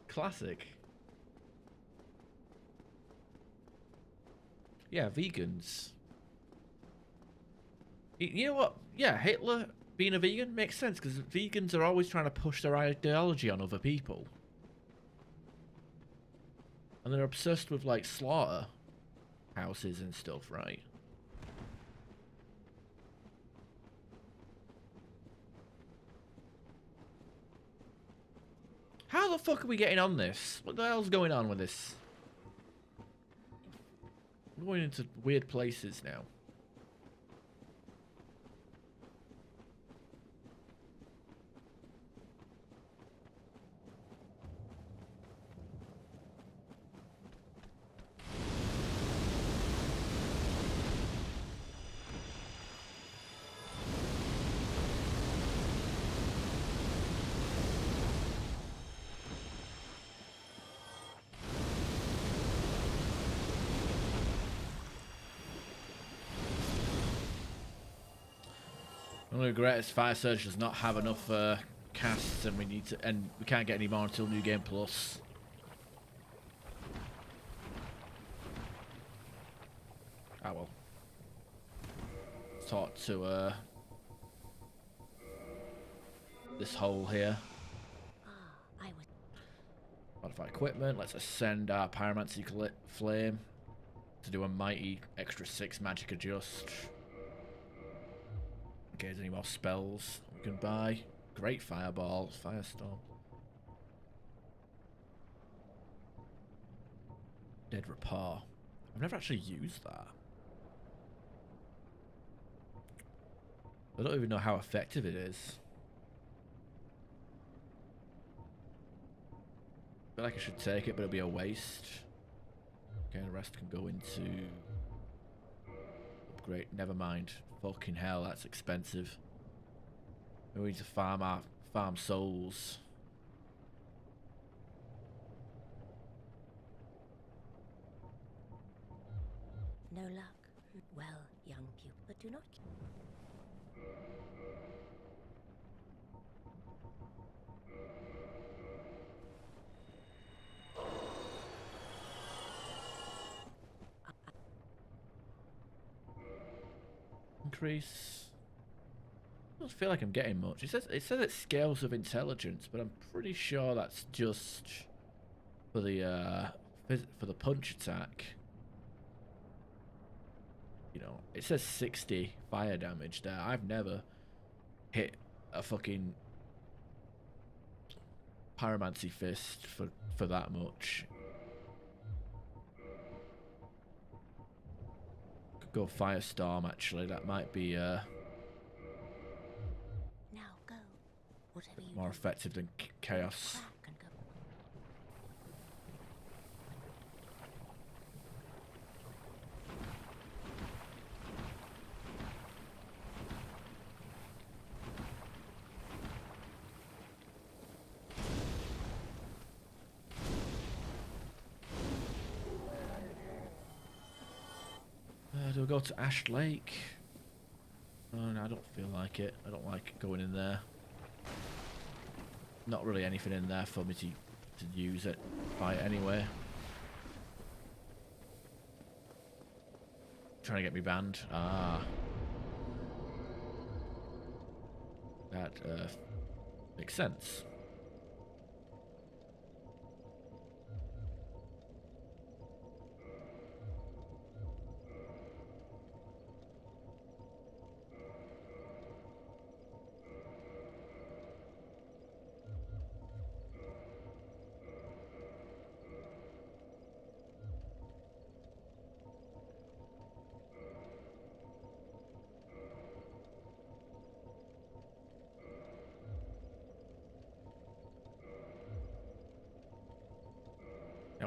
Classic. Yeah, vegans. You know what? Yeah, Hitler being a vegan makes sense because vegans are always trying to push their ideology on other people. And they're obsessed with, like, slaughter houses and stuff, right? How the fuck are we getting on this? What the hell's going on with this? We're going into weird places now. The only regret is Fire Surge does not have enough casts, and we can't get any more until New Game Plus. Ah well. Talk to this hole here. Modify equipment. Let's ascend our Pyromancer flame to do a mighty extra 6 magic adjust. Okay, is there any more spells we can buy? Great Fireball, Firestorm. Dead Rapport. I've never actually used that. I don't even know how effective it is. I feel like I should take it, but it'll be a waste. Okay, the rest can go into upgrade. Never mind. Fucking hell, that's expensive. We need to farm souls. No luck. Well, young pupil, but do not. Increase. I don't feel like I'm getting much. It says it scales with intelligence, but I'm pretty sure that's just for the punch attack. You know, it says 60 fire damage there. I've never hit a fucking Pyromancy fist for that much. Could go Firestorm actually. That might be Now go. Whatever you more do, effective than Chaos. crack and go. Do we go to Ash Lake? Oh, no, I don't feel like it. I don't like going in there. Not really anything in there for me to use it. Fight anyway. Trying to get me banned. Ah. That makes sense.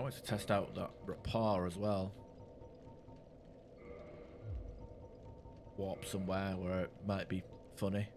wanted to test out that rapport as well. Warp somewhere where it might be funny.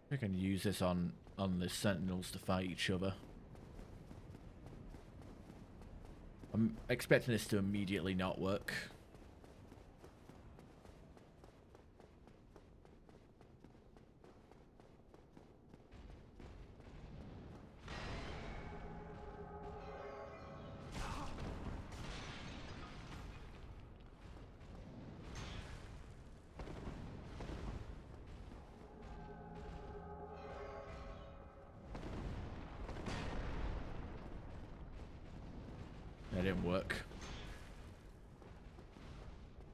I can use this on the sentinels to fight each other. I'm expecting this to immediately not work. That didn't work.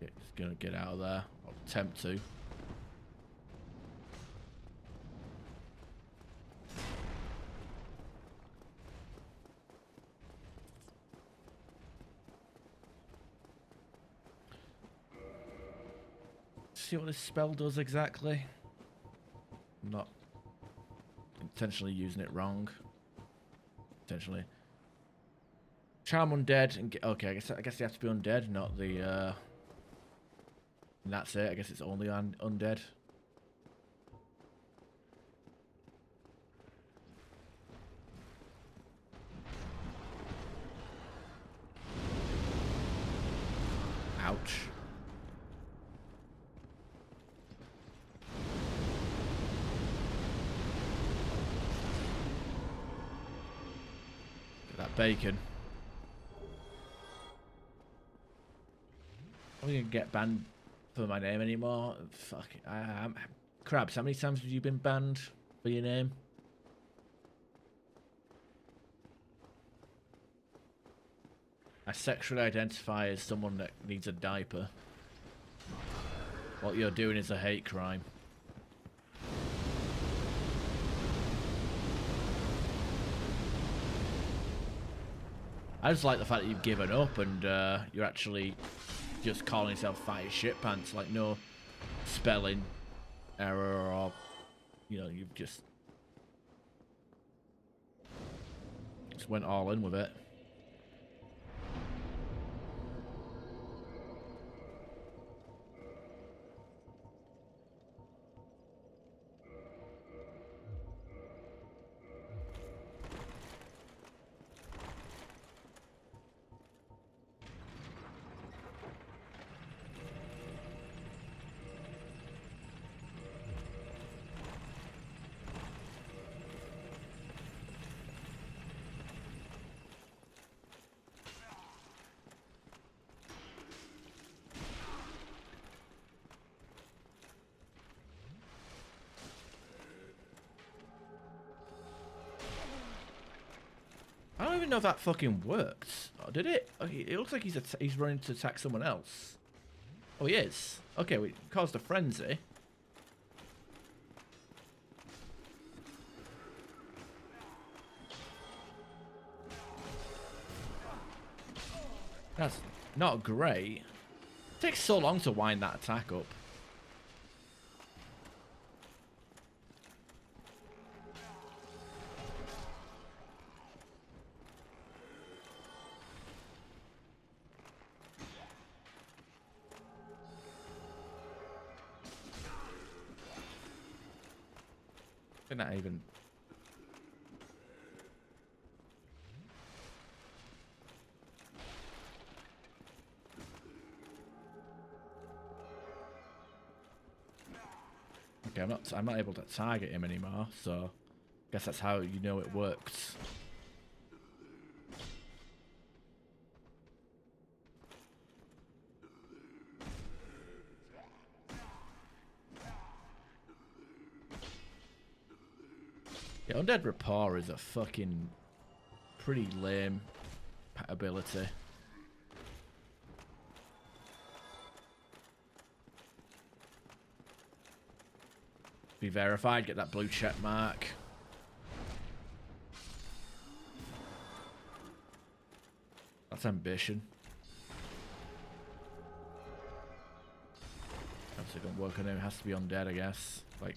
It's gonna get out of there. I'll attempt to. See what this spell does exactly. I'm not intentionally using it wrong. Intentionally. Charm undead and get, okay, I guess you have to be undead, not the and that's it. I guess it's only on undead. Ouch. Get that bacon. I'm gonna get banned for my name anymore. Fuck it. Crabs, how many times have you been banned for your name? I sexually identify as someone that needs a diaper. What you're doing is a hate crime. I just like the fact that you've given up and you're actually just calling yourself Fire Shit Pants, like no spelling error or, you know, you've just went all in with it. I don't even know if that fucking worked. Oh, did it? Okay, it looks like he's running to attack someone else. Oh, he is. Okay, we caused a frenzy. That's not great. It takes so long to wind that attack up. Not even. Okay, I'm not able to target him anymore, so I guess that's how you know it works. Yeah, Undead Rapport is a fucking pretty lame ability. Be verified, get that blue check mark. That's ambition. Obviously, don't work on him. It has to be undead, I guess. Like,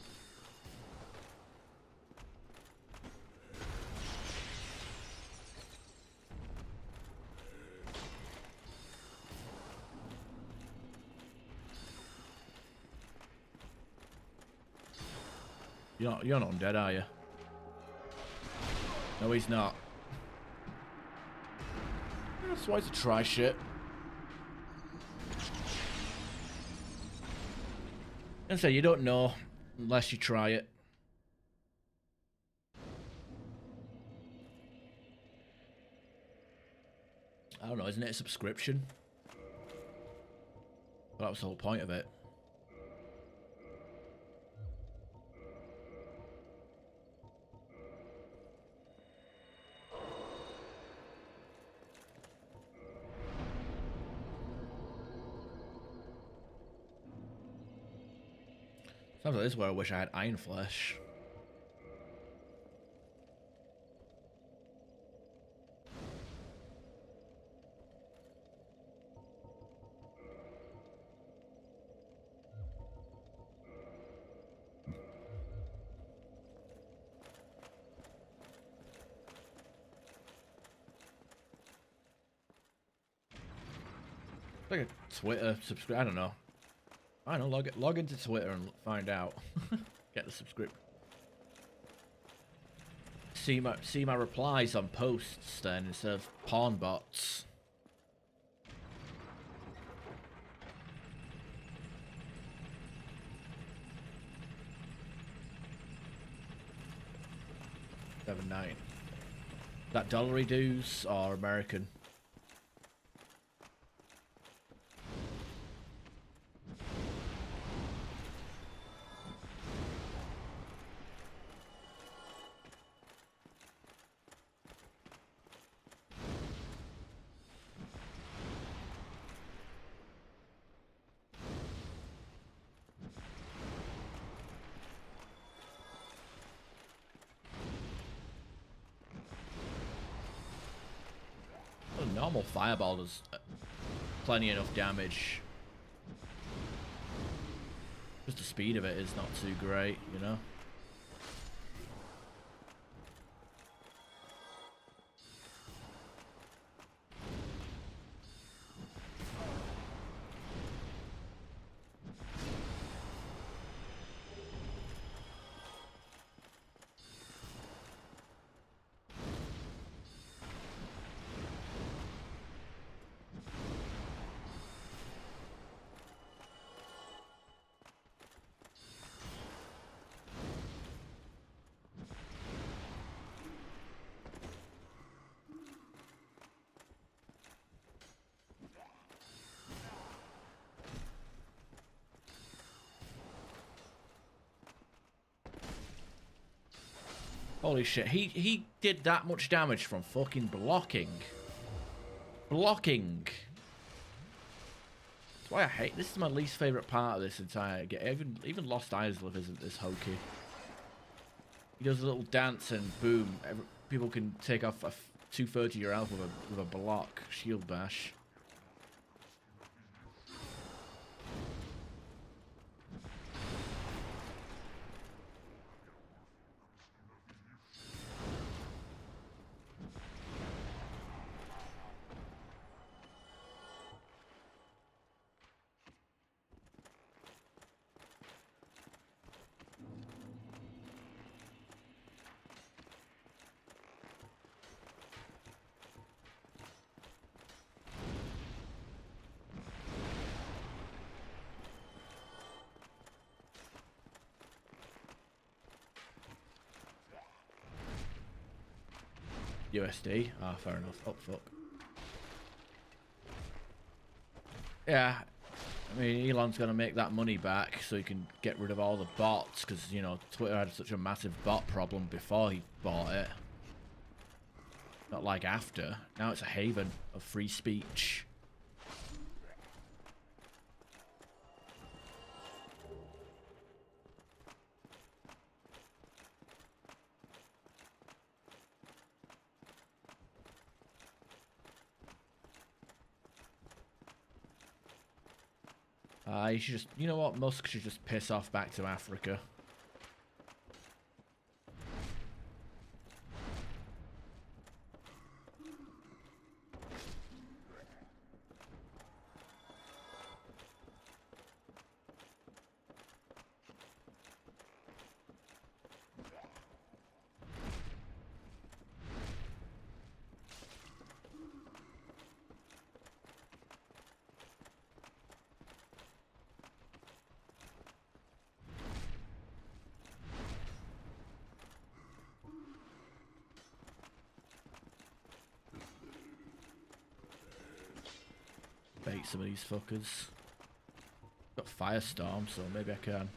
you're not undead, are you? No, he's not. That's why it's a try shit. And so you don't know unless you try it. I don't know, isn't it a subscription? Well, that was the whole point of it. Sounds like this is where I wish I had Iron Flesh. Like a Twitter subscribe. I don't know. I don't know. Log into Twitter and find out. Get the subscription. See my replies on posts then instead of porn bots. $7.9. That dollary dues or American? Normal fireball does plenty enough damage. Just the speed of it is not too great, you know? Holy shit, he did that much damage from fucking blocking. Blocking. That's why I hate, this is my least favourite part of this entire game. Even Lost Islev isn't this hokey. He does a little dance and boom, people can take off a 2/3 of your health with a block shield bash. USD. Ah, fair enough. Oh, fuck. Yeah. I mean, Elon's going to make that money back so he can get rid of all the bots, because, you know, Twitter had such a massive bot problem before he bought it. Not like after. Now it's a haven of free speech. You should just, you know what, Musk should just piss off back to Africa. Bait some of these fuckers. Got Firestorm, so maybe I can.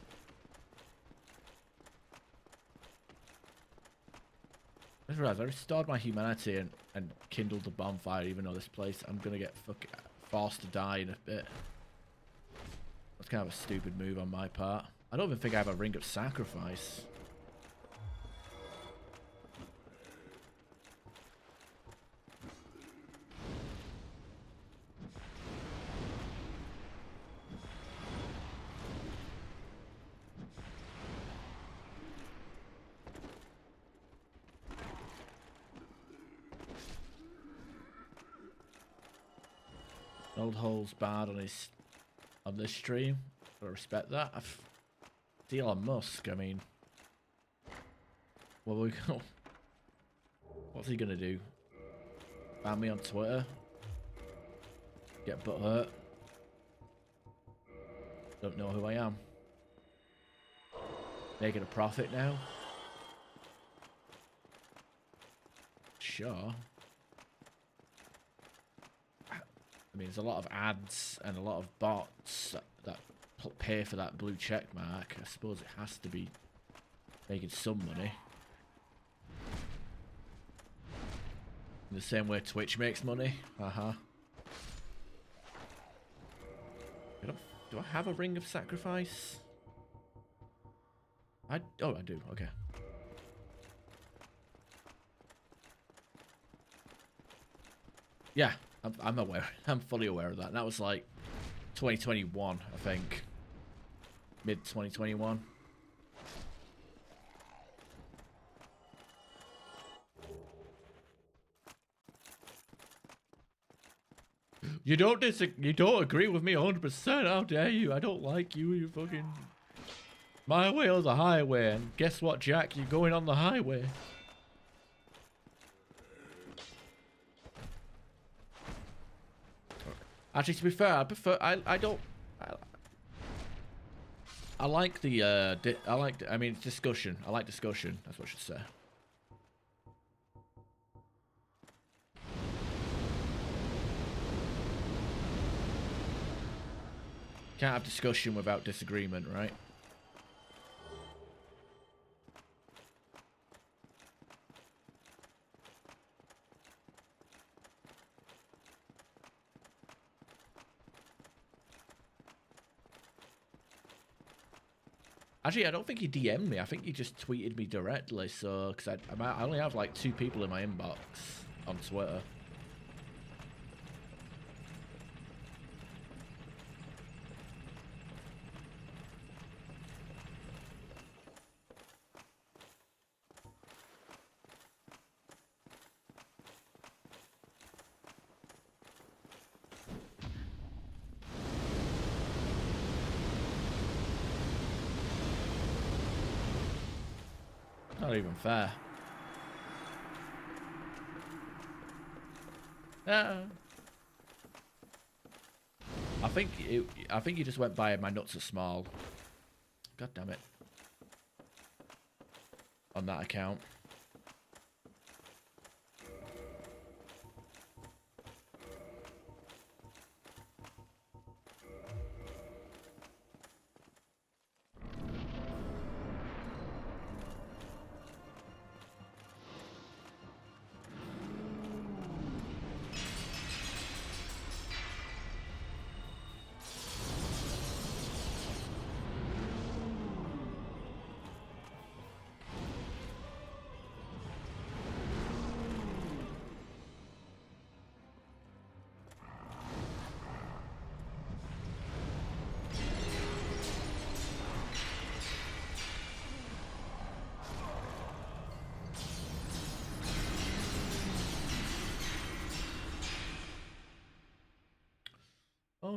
I just realised I restored my humanity and kindled the bonfire, even though this place I'm gonna get forced to die in a bit. That's kind of a stupid move on my part. I don't even think I have a ring of sacrifice. Old hole's bad on this stream. I respect that. Deal on Musk. I mean, well, what's he gonna do? Ban me on Twitter? Get butthurt? Don't know who I am. Making a profit now? Sure. I mean, there's a lot of ads and a lot of bots that pay for that blue check mark. I suppose it has to be making some money. In the same way Twitch makes money. Do I have a ring of sacrifice? Oh, I do. Okay. Yeah. I'm aware. I'm fully aware of that. And that was like 2021, I think. Mid 2021. You don't agree with me 100%. How dare you? I don't like you. You fucking. My way or the highway. And guess what, Jack? You're going on the highway. Actually, to be fair, I prefer. I like the. I mean, discussion. I like discussion. That's what I should say. Can't have discussion without disagreement, right? Actually, I don't think he DM'd me. I think he just tweeted me directly. So, because I only have like 2 people in my inbox on Twitter. Not even fair. I think you just went by my nuts are small. God damn it. On that account.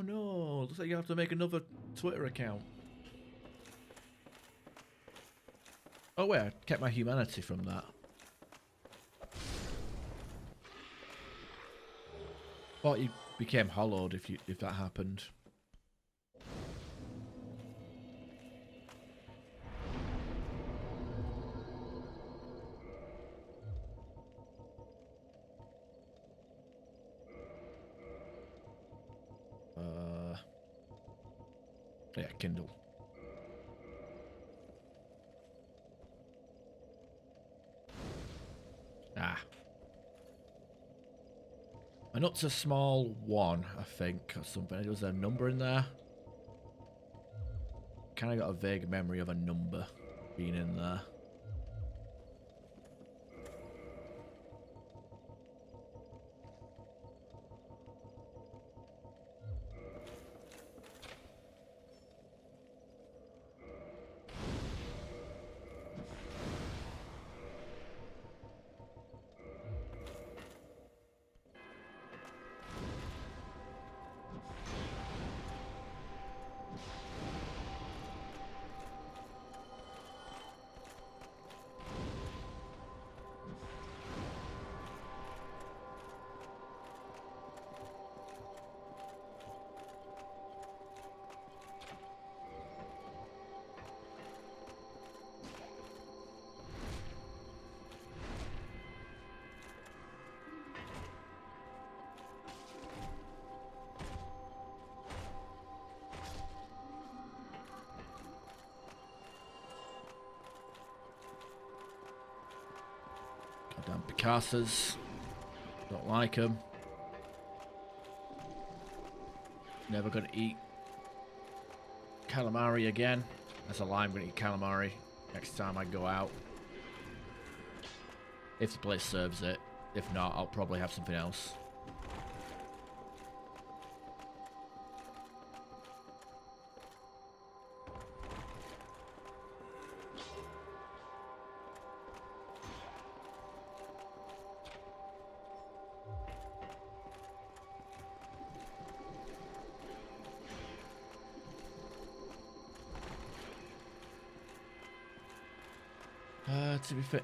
Oh no, looks like you have to make another Twitter account. Oh wait, I kept my humanity from that. Thought you became hollowed if that happened. Yeah, Kindle. Ah. My nut's a small 1, I think, or something. There was a number in there. Kind of got a vague memory of a number being in there. Goddamn Picassas. Don't like them. Never gonna eat calamari again. That's a lie, I'm gonna eat calamari next time I go out. If the place serves it. If not, I'll probably have something else. To be fair.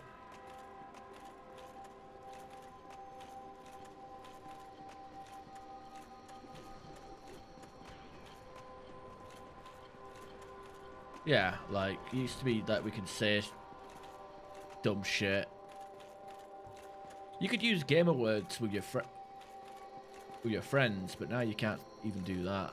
Yeah, like, it used to be that we could say dumb shit. You could use gamer words with your friends, but now you can't even do that.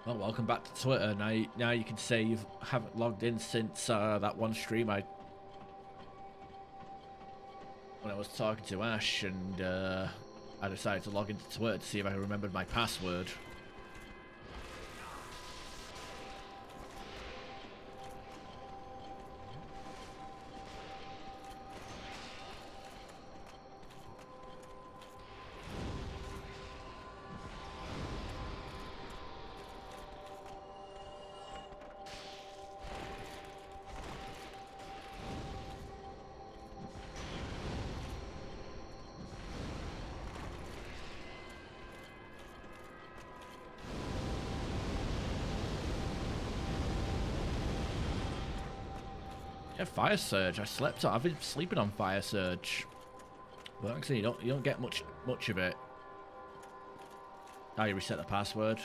Well, welcome back to Twitter. Now you can say you haven't logged in since that one stream when I was talking to Ash, and I decided to log into Twitter to see if I remembered my password. Yeah, Fire Surge. I slept on. I've been sleeping on Fire Surge. But actually, you don't get much of it. Now you reset the password.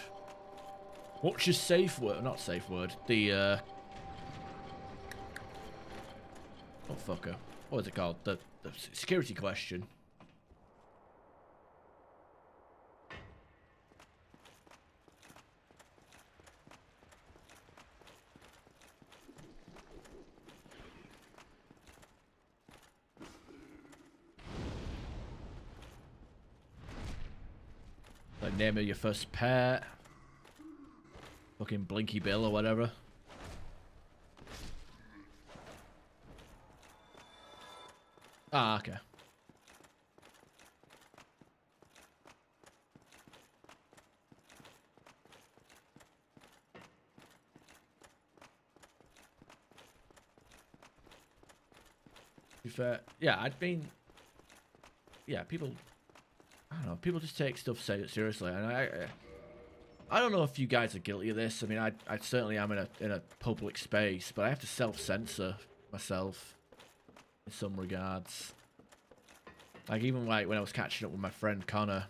What's your safe word? Not safe word. The oh fucker. What is it called? The security question. Like name of your first pet. Fucking Blinky Bill or whatever. Ah, okay. To be fair, yeah, I'd been... Yeah, people... I don't know, people just take stuff seriously, and I don't know if you guys are guilty of this. I mean, I certainly am in a public space, but I have to self-censor myself in some regards. Like, even like when I was catching up with my friend Connor,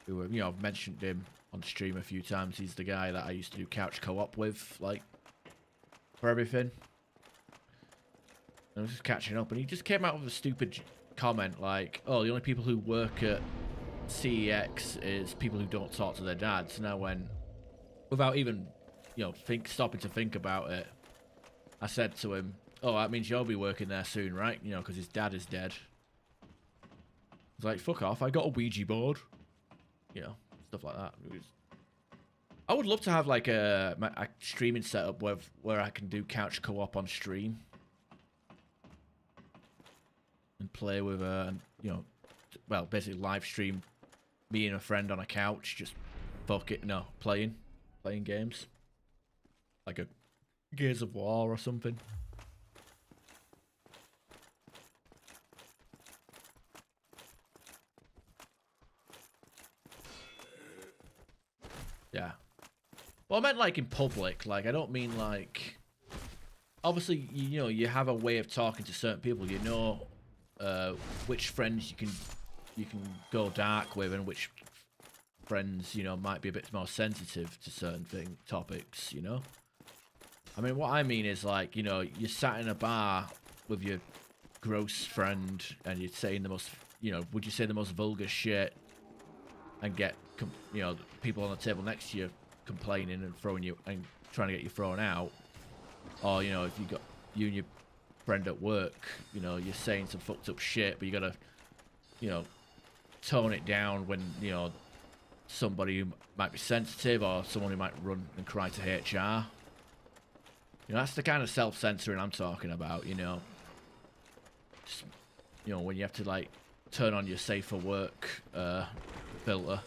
who, you know, I've mentioned him on stream a few times. He's the guy that I used to do couch co-op with, like, for everything. And I was just catching up, and he just came out with a stupid comment like, oh, the only people who work at CEX is people who don't talk to their dads. Now, when, without even, you know, stopping to think about it, I said to him, oh, that means you'll be working there soon, right? You know, because his dad is dead. He's like, fuck off, I got a Ouija board. You know, stuff like that. I would love to have like a streaming setup where I can do couch co-op on stream. And play with, you know, well, basically live stream me and a friend on a couch, just playing games. Like a Gears of War or something. Yeah. Well, I meant like in public. Like, I don't mean like... Obviously, you know, you have a way of talking to certain people. You know which friends you can go dark with and which friends, you know, might be a bit more sensitive to certain topics, you know? I mean, what I mean is, like, you know, you're sat in a bar with your gross friend and you're saying the most, you know, would you say the most vulgar shit and get, you know, people on the table next to you complaining and throwing you and trying to get you thrown out? Or, you know, if you got you and your friend at work, you know, you're saying some fucked up shit, but you gotta, you know, tone it down when, you know, somebody who might be sensitive or someone who might run and cry to HR. You know, that's the kind of self-censoring I'm talking about, you know. Just, you know, when you have to, like, turn on your safe for work filter.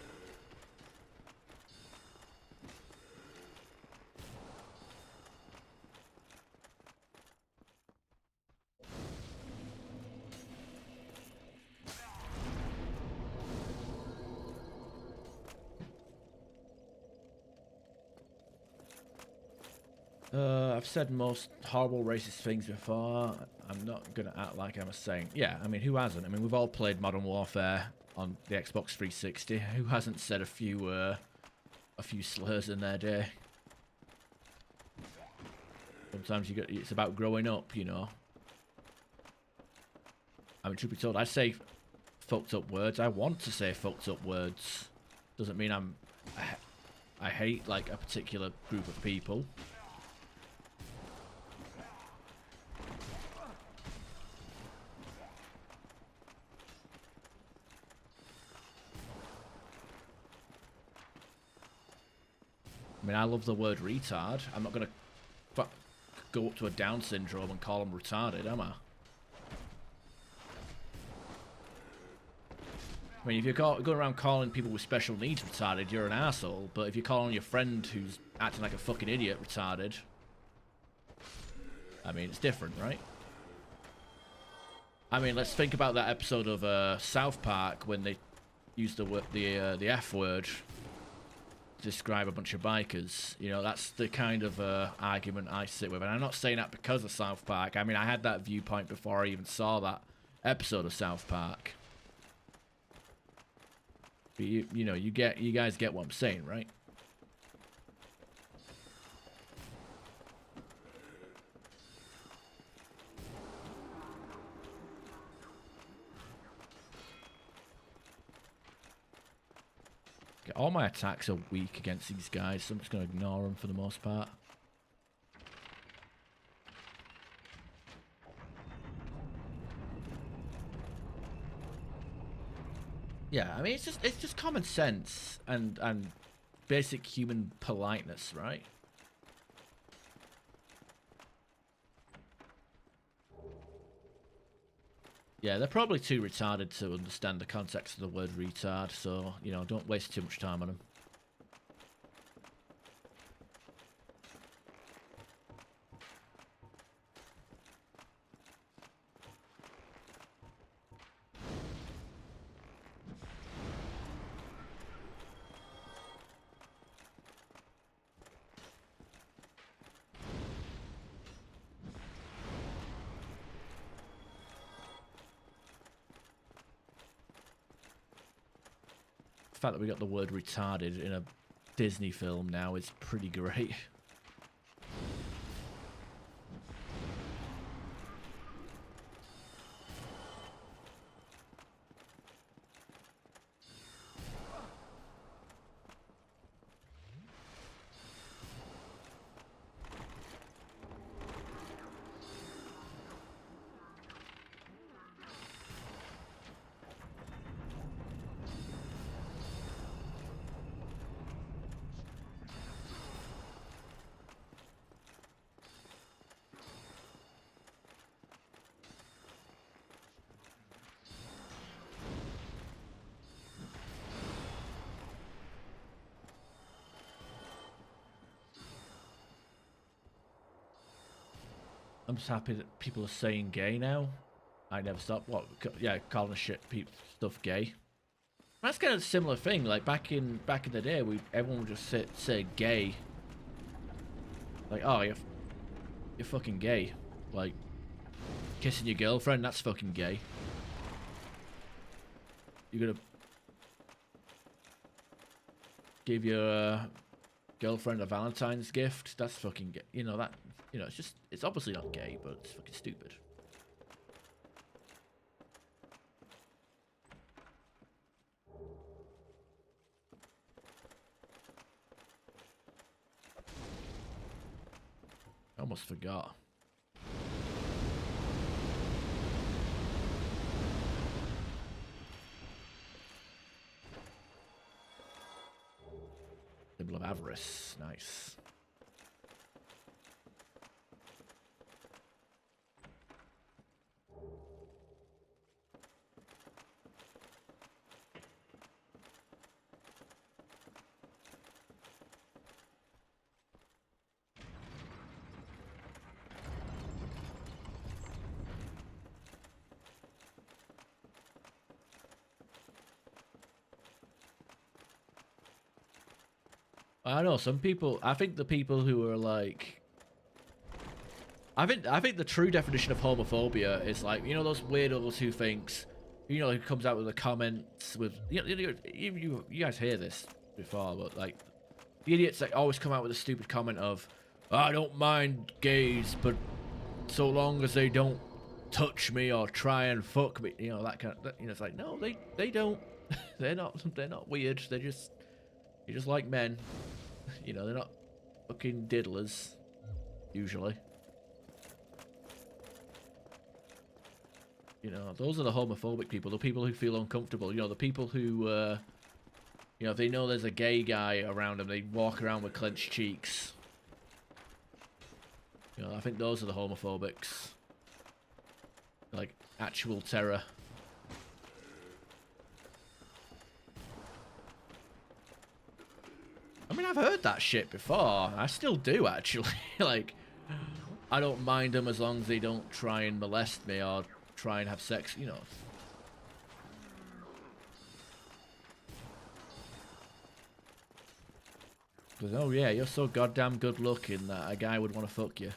I've said most horrible racist things before. I'm not gonna act like I'm a saint. Yeah, I mean, who hasn't? I mean, we've all played Modern Warfare on the Xbox 360. Who hasn't said a few slurs in their day? Sometimes it's about growing up, you know. I mean, truth be told, I say fucked up words. I want to say fucked up words. Doesn't mean I hate, like, a particular group of people. I mean, I love the word retard. I'm not going to go up to a Down syndrome and call them retarded, am I? I mean, if you're going around calling people with special needs retarded, you're an asshole. But if you're calling your friend who's acting like a fucking idiot retarded, I mean, it's different, right? I mean, let's think about that episode of South Park when they used the F word to describe a bunch of bikers. You know, that's the kind of argument I sit with. And I'm not saying that because of South Park. I mean, I had that viewpoint before I even saw that episode of South Park. But you know, you guys get what I'm saying, right? Okay, all my attacks are weak against these guys, so I'm just going to ignore them for the most part. Yeah, I mean, it's just common sense and basic human politeness, right? Yeah, they're probably too retarded to understand the context of the word retard, so, you know, don't waste too much time on them. The fact that we got the word retarded in a Disney film now is pretty great. I'm just happy that people are saying gay now. I never stopped. What? Yeah, calling stuff gay. That's kind of a similar thing. Like back in the day, everyone would just say gay. Like, oh, you're fucking gay. Like kissing your girlfriend, that's fucking gay. You're gonna give your girlfriend a Valentine's gift, that's fucking gay. You know that. You know, it's obviously not gay, but it's fucking stupid. I almost forgot. Symbol of avarice. Nice. I know some people. I think the people who are like, I think the true definition of homophobia is like, you know, those weirdos who thinks, you know, who comes out with the comments with, you guys hear this before, but like the idiots that always come out with a stupid comment of, I don't mind gays, but so long as they don't touch me or try and fuck me, you know, that kind of, you know, it's like, no, they don't. they're not weird. They just like men. You know, they're not fucking diddlers, usually. You know, those are the homophobic people, the people who feel uncomfortable. You know, the people who, you know, if they know there's a gay guy around them, they walk around with clenched cheeks. You know, I think those are the homophobics. Like, actual terror. I mean, I've heard that shit before. I still do, actually. Like, I don't mind them as long as they don't try and molest me or try and have sex, you know. Because, oh yeah, you're so goddamn good looking that a guy would want to fuck you.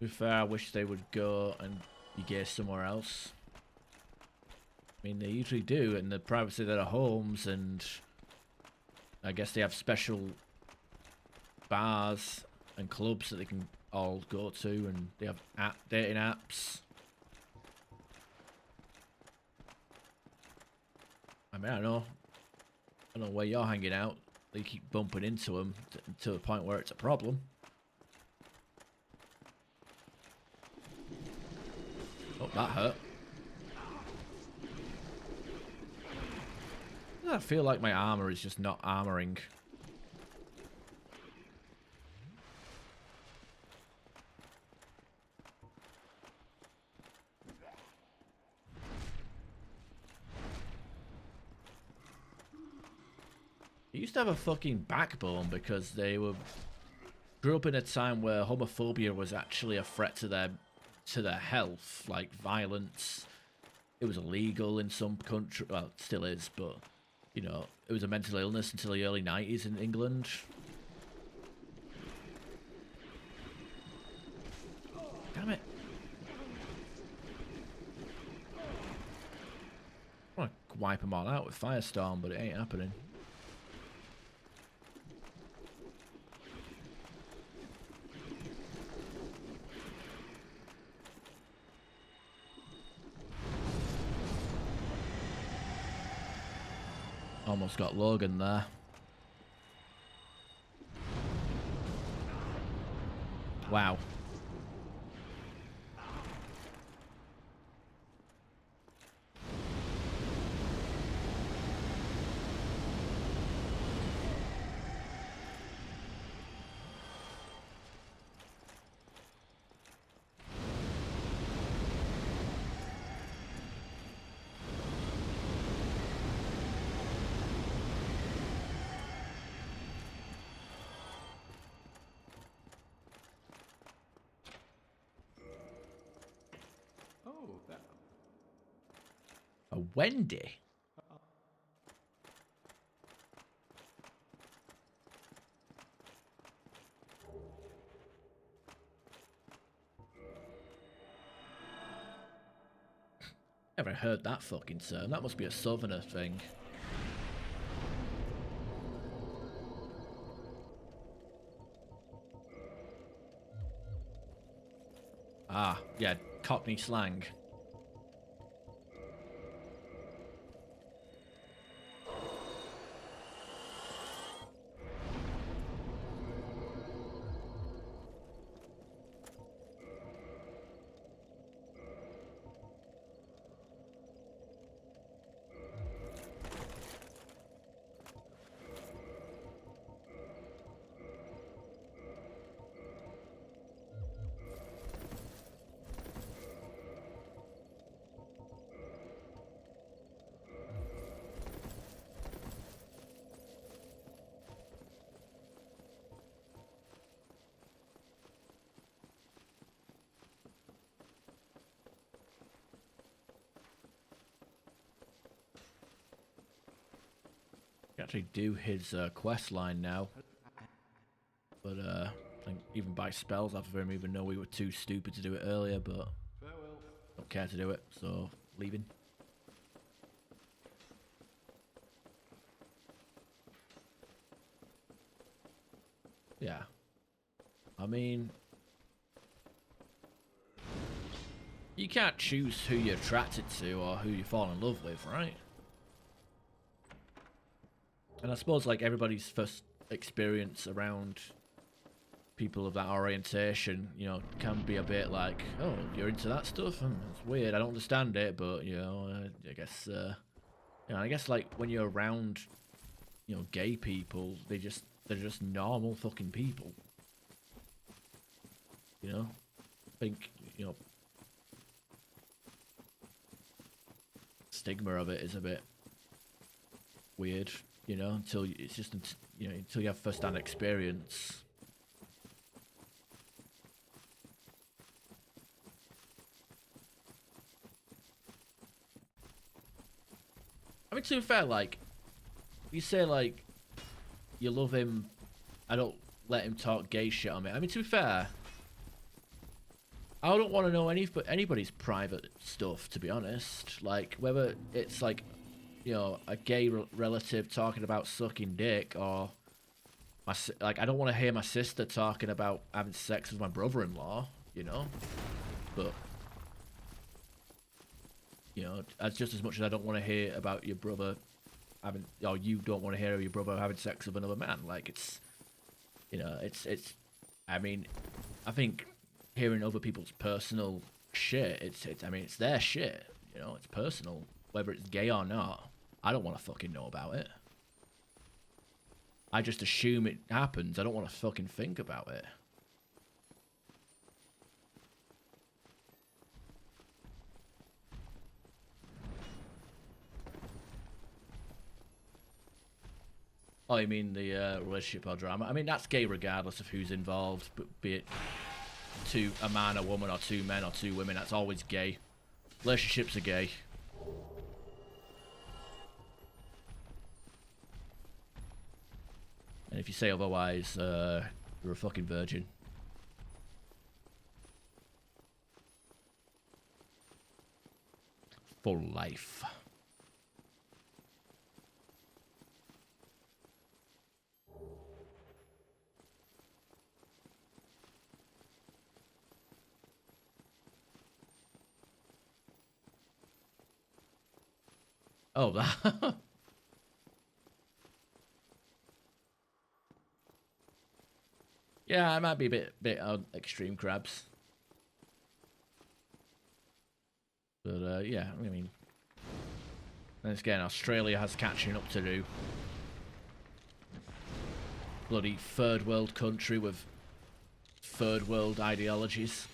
To be fair, I wish they would go and be gay somewhere else. I mean, they usually do in the privacy of their homes, and I guess they have special bars and clubs that they can all go to, and they have dating apps. I mean, I don't know where you're hanging out. They keep bumping into them to the point where it's a problem. Oh, that hurt. I feel like my armor is just not armoring. They used to have a fucking backbone because they grew up in a time where homophobia was actually a threat to their health, like violence. It was illegal in some countries. Well, it still is, but you know, it was a mental illness until the early 90s in England. Damn it. I want to wipe them all out with Firestorm, but it ain't happening. Almost got Logan there. Wow. A Wendy? Never heard that fucking term. That must be a southerner thing. Ah, yeah, Cockney slang. Actually do his quest line now, but I think even by spells off of him, even though we were too stupid to do it earlier, but don't care to do it, so leaving. Yeah, I mean, you can't choose who you're attracted to or who you fall in love with, right? And I suppose, like, everybody's first experience around people of that orientation, you know, can be a bit like, oh, you're into that stuff? It's weird, I don't understand it, but, you know, I guess, you know, I guess, like, when you're around, you know, gay people, they're just normal fucking people. You know? I think, you know, stigma of it is a bit weird. You know, until it's just, you know, until you have first-hand experience. I mean, to be fair, like, you say, like, you love him, I don't let him talk gay shit on me. I mean, to be fair, I don't want to know anybody's private stuff, to be honest. Like, whether it's like, you know, a gay relative talking about sucking dick, or like, I don't want to hear my sister talking about having sex with my brother-in-law, you know. But, you know, as just as much as I don't want to hear about your brother having, or you don't want to hear your brother having sex with another man. Like, it's, you know, it's. I mean, I think hearing other people's personal shit, I mean, it's their shit, you know, it's personal, whether it's gay or not. I don't want to fucking know about it. I just assume it happens. I don't want to fucking think about it. Oh, you mean the relationship or drama? I mean, that's gay regardless of who's involved, but be it a man, a woman, or two men, or two women, that's always gay. Relationships are gay. And if you say otherwise, you're a fucking virgin. For life. Oh, that. Yeah, I might be a bit on extreme crabs. But, yeah, I mean... And again, Australia has catching up to do. Bloody third world country with third world ideologies.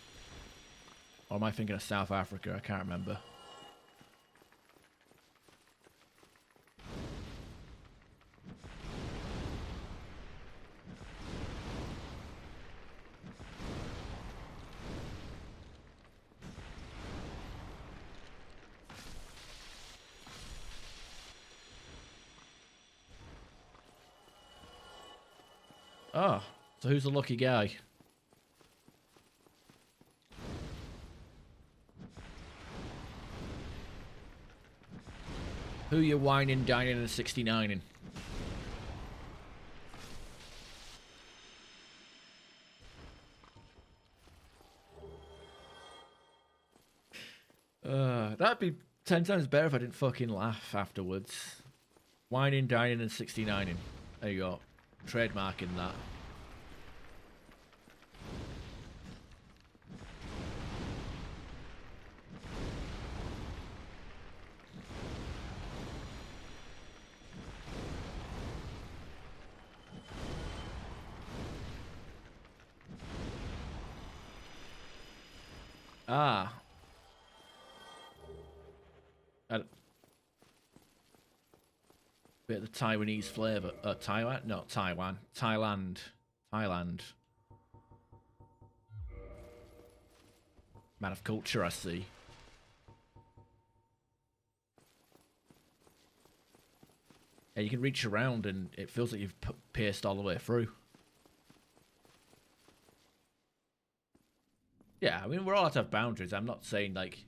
Or am I thinking of South Africa? I can't remember. Oh, so who's the lucky guy? Who you whining, dining, and 69ing? That'd be 10 times better if I didn't fucking laugh afterwards. Whining, dining, and 69ing. There you go. Trademarking that. Ah. Bit of the Taiwanese flavour. Taiwan? No, Taiwan. Thailand. Man of culture, I see. Yeah, you can reach around and it feels like you've pierced all the way through. Yeah, I mean, we're all allowed to have boundaries. I'm not saying, like,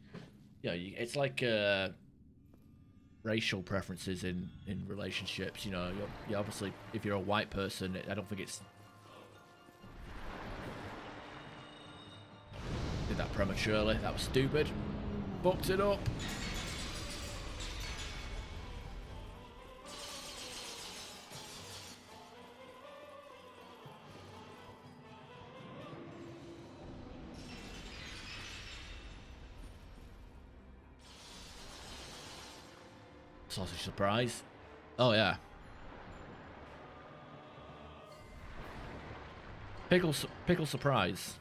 you know, it's like racial preferences in relationships. You know, you obviously, if you're a white person, I don't think it's... Did that prematurely. That was stupid. Fucked it up. Sausage surprise. Oh yeah. Pickle surprise.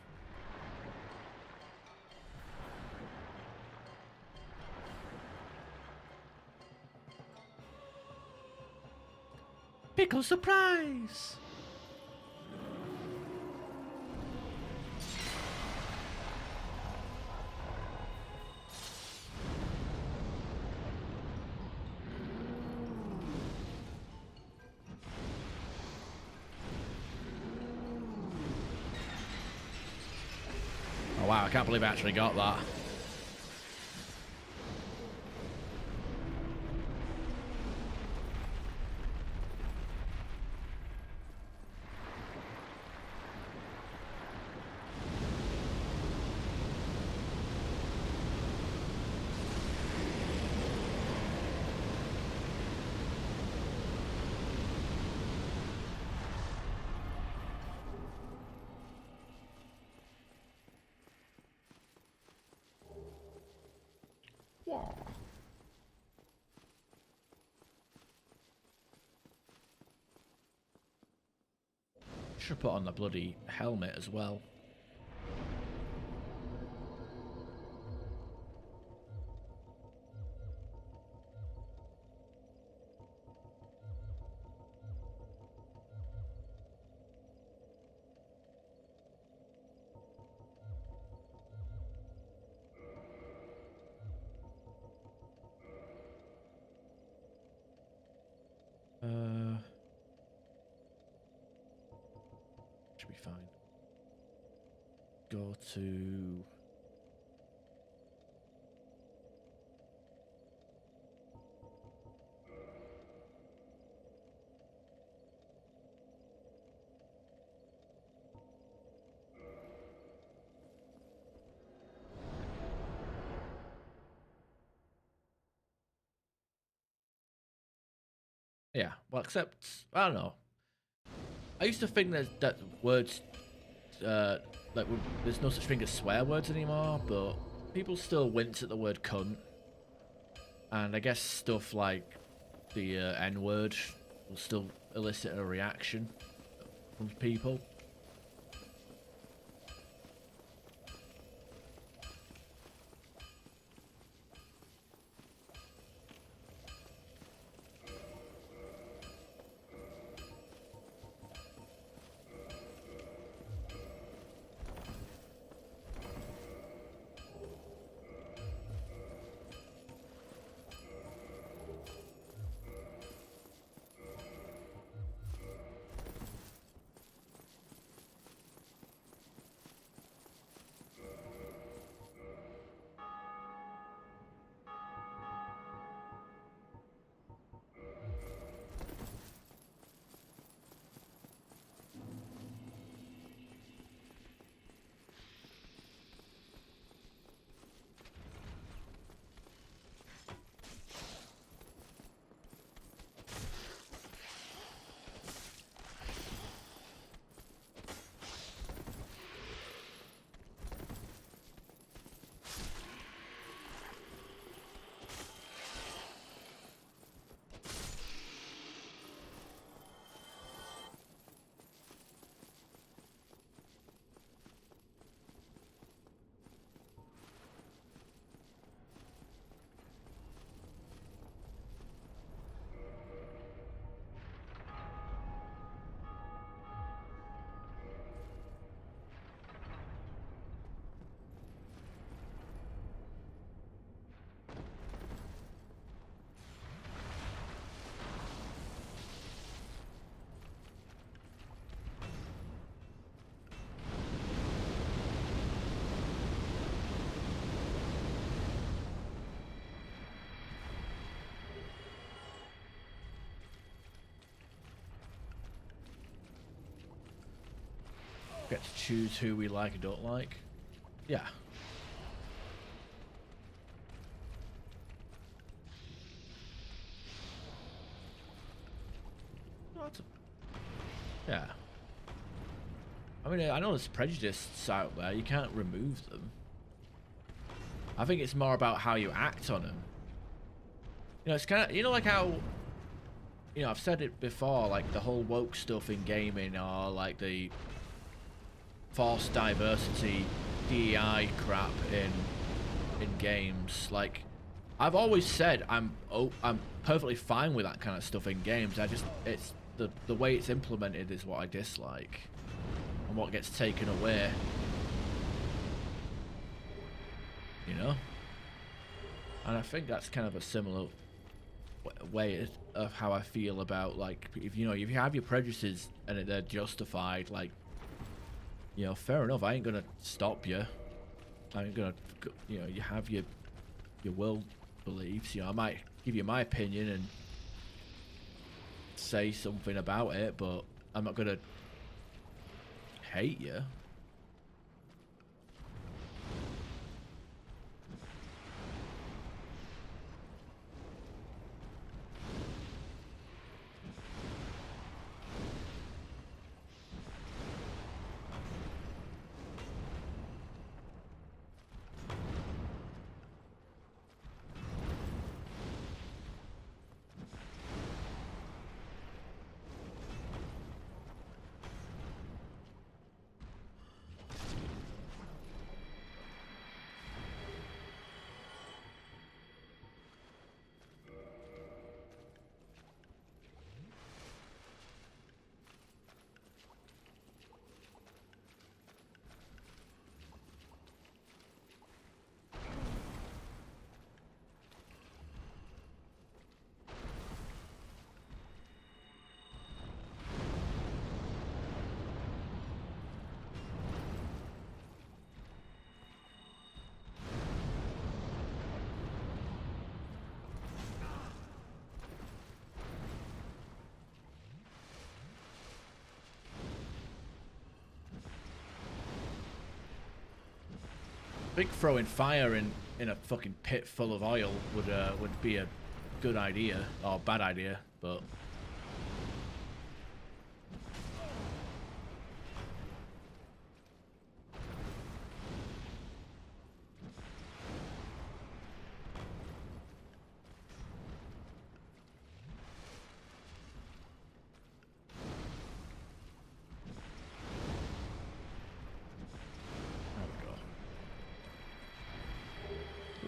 Pickle surprise. wow, I can't believe I actually got that. Wow. Should put on the bloody helmet as well. Should be fine. Go to... Yeah, well, except, I don't know. I used to think that words, like, there's no such thing as swear words anymore, but people still wince at the word cunt. And I guess stuff like the N-word will still elicit a reaction from people. Get to choose who we like and don't like. Yeah. Yeah. I mean, I know there's prejudices out there. You can't remove them. I think it's more about how you act on them. You know, it's kind of, you know, like how, you know, I've said it before, like the whole woke stuff in gaming, or like the forced diversity, DEI crap in games. Like, I've always said I'm perfectly fine with that kind of stuff in games. It's the way it's implemented is what I dislike, and what gets taken away. You know, and I think that's kind of a similar way of how I feel about, like, if you have your prejudices and they're justified, like, you know, fair enough, I ain't gonna stop you. I'm gonna, you know, you have your world beliefs. You know, I might give you my opinion and say something about it, but I'm not gonna hate you. I think throwing fire in a fucking pit full of oil would be a good idea, or bad idea, but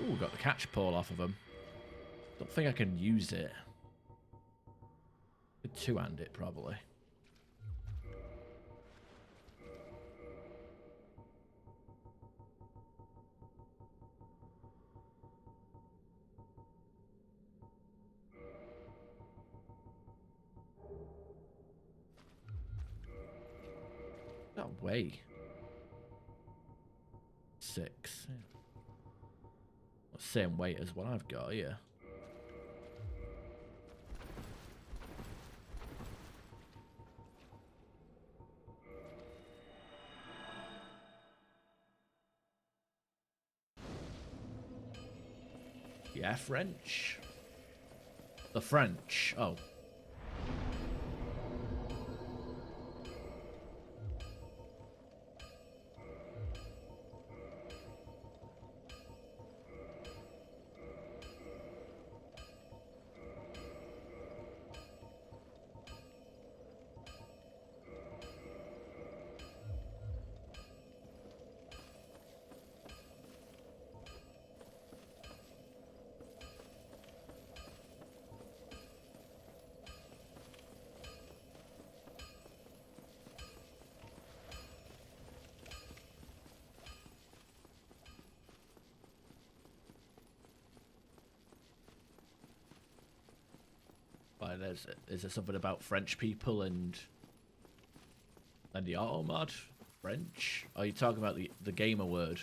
ooh, got the catch pole off of him. Don't think I can use it. Could two-hand it, probably. That way. 6. Yeah. Same weight as what I've got here. Yeah, French. The French. Oh. Why, is there something about French people and the auto mod? French? Are you talking about the gamer word?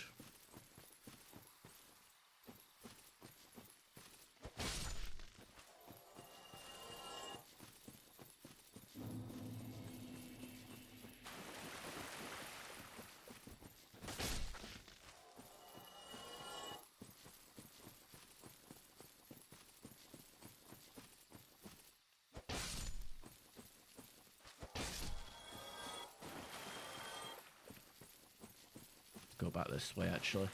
Go back this way, actually.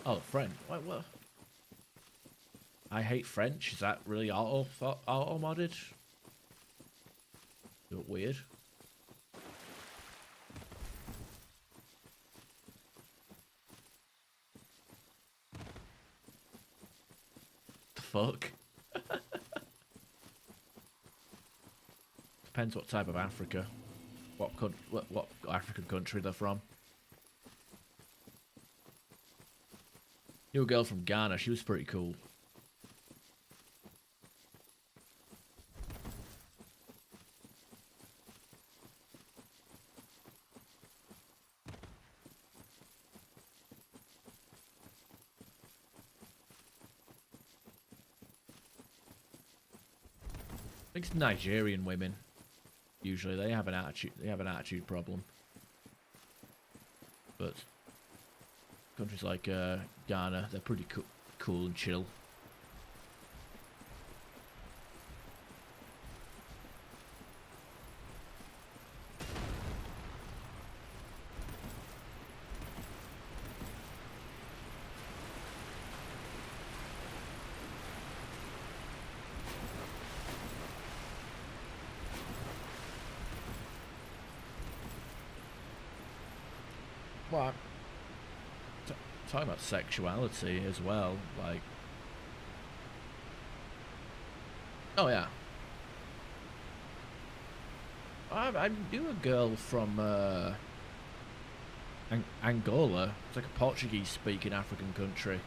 Oh, French. What? I hate French. Is that really auto modded? Look weird. The fuck? Depends what type of Africa. What African country they're from. Knew a girl from Ghana. She was pretty cool. think it's Nigerian women. Usually they have an attitude. They have an attitude problem. But countries like Ghana, they're pretty cool and chill. Well, talking about sexuality as well, like, oh yeah, I knew a girl from Angola. It's like a Portuguese-speaking African country.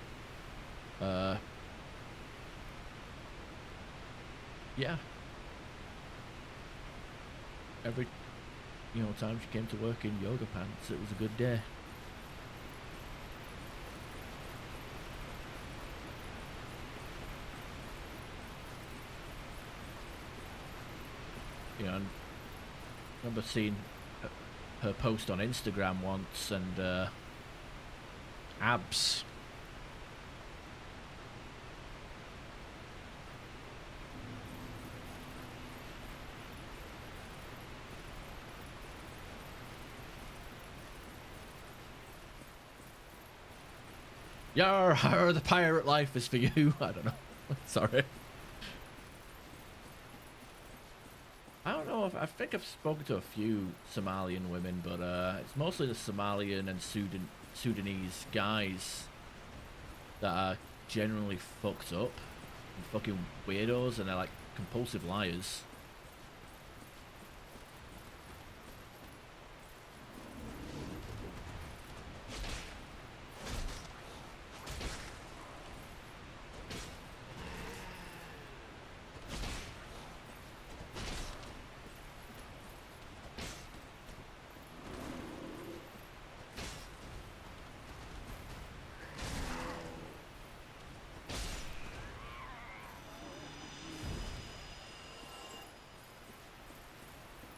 Yeah. Every time she came to work in yoga pants, it was a good day. I remember seeing her post on Instagram once, and abs. Yar, the pirate life is for you. I don't know. Sorry. I don't know if I think I've spoken to a few Somalian women, but it's mostly the Somalian and Sudanese guys that are generally fucked up and fucking weirdos, and they're like compulsive liars.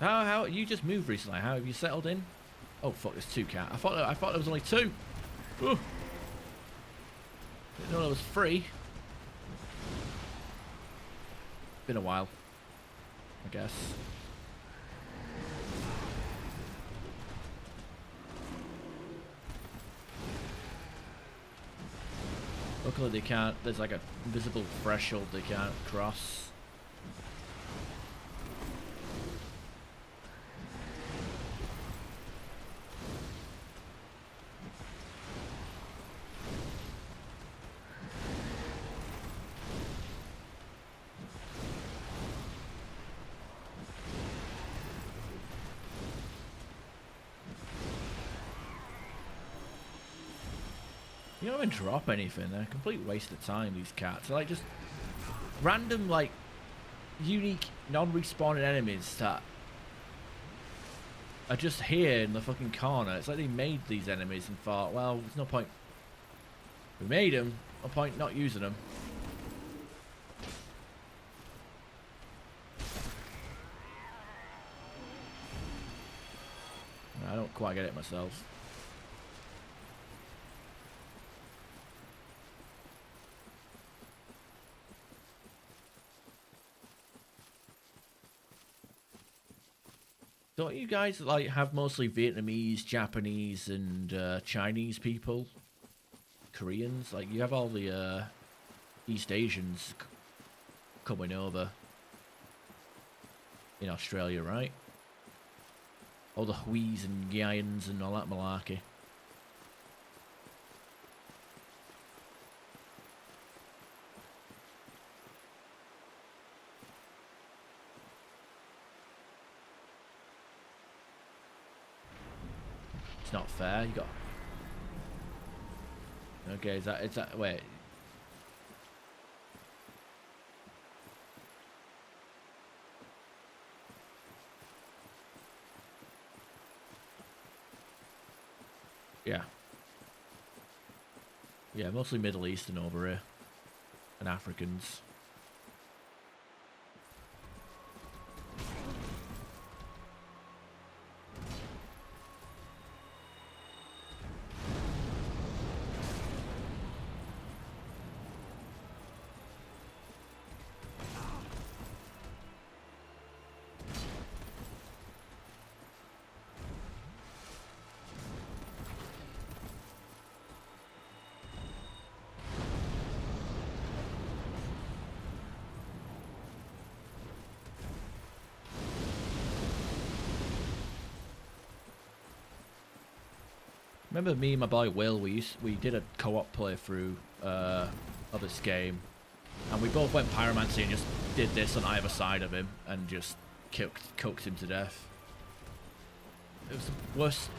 How you just moved recently? How have you settled in? Oh fuck, there's two cat. I thought there was only two. Ooh. Didn't know there was three. Been a while, I guess. Luckily they can't. There's like a invisible threshold they can't cross. You don't even drop anything. They're a complete waste of time, these cats. They're like just random, like, unique, non-respawning enemies that are just here in the fucking corner. It's like they made these enemies and thought, well, there's no point. We made them, no point not using them. I don't quite get it myself. Don't you guys like have mostly Vietnamese, Japanese, and Chinese people? Koreans? Like you have all the East Asians coming over in Australia, right? All the Huis and Gyans and all that malarkey. It's not fair. You got. Okay, is that wait? Yeah. Yeah, mostly Middle Eastern over here. And Africans. Remember me and my boy Will, we did a co-op playthrough of this game, and we both went Pyromancer and just did this on either side of him and just cooked him to death. It was the worst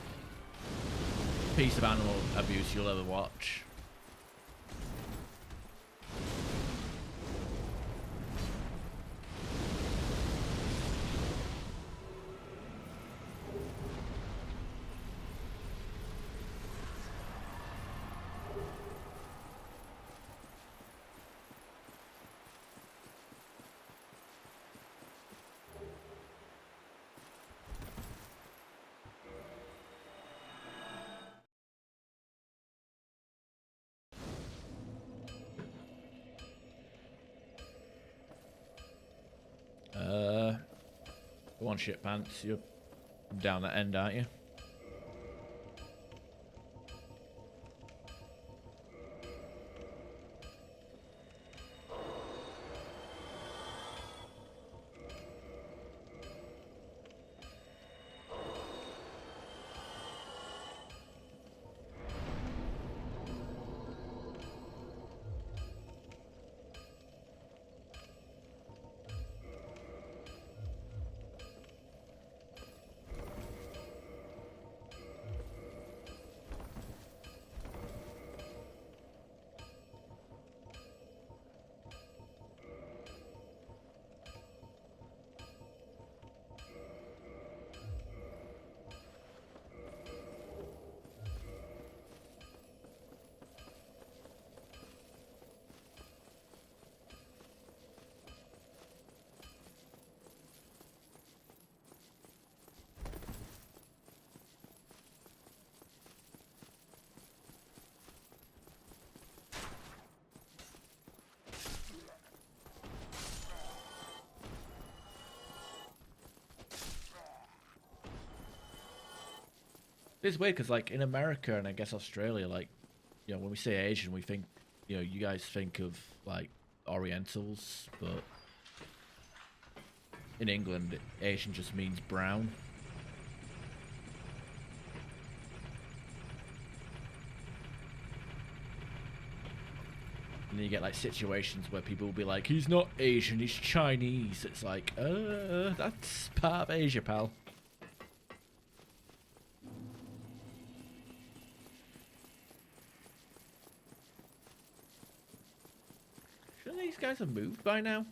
piece of animal abuse you'll ever watch. Go on, shit pants. You're down that end, aren't you? It's weird because, like, in America and I guess Australia, like, you know, when we say Asian, we think, you know, you guys think of, like, Orientals, but in England, Asian just means brown. And then you get, like, situations where people will be like, he's not Asian, he's Chinese. It's like, that's part of Asia, pal. These guys have moved by now.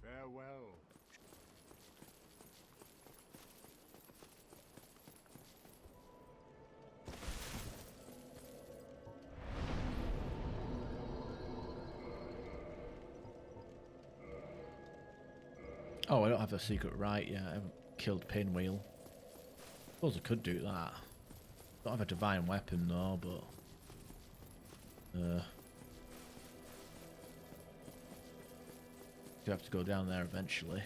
Farewell. Oh, I don't have a secret right yet. I haven't killed Pinwheel. Suppose I could do that. Don't have a divine weapon though, but do have to go down there eventually.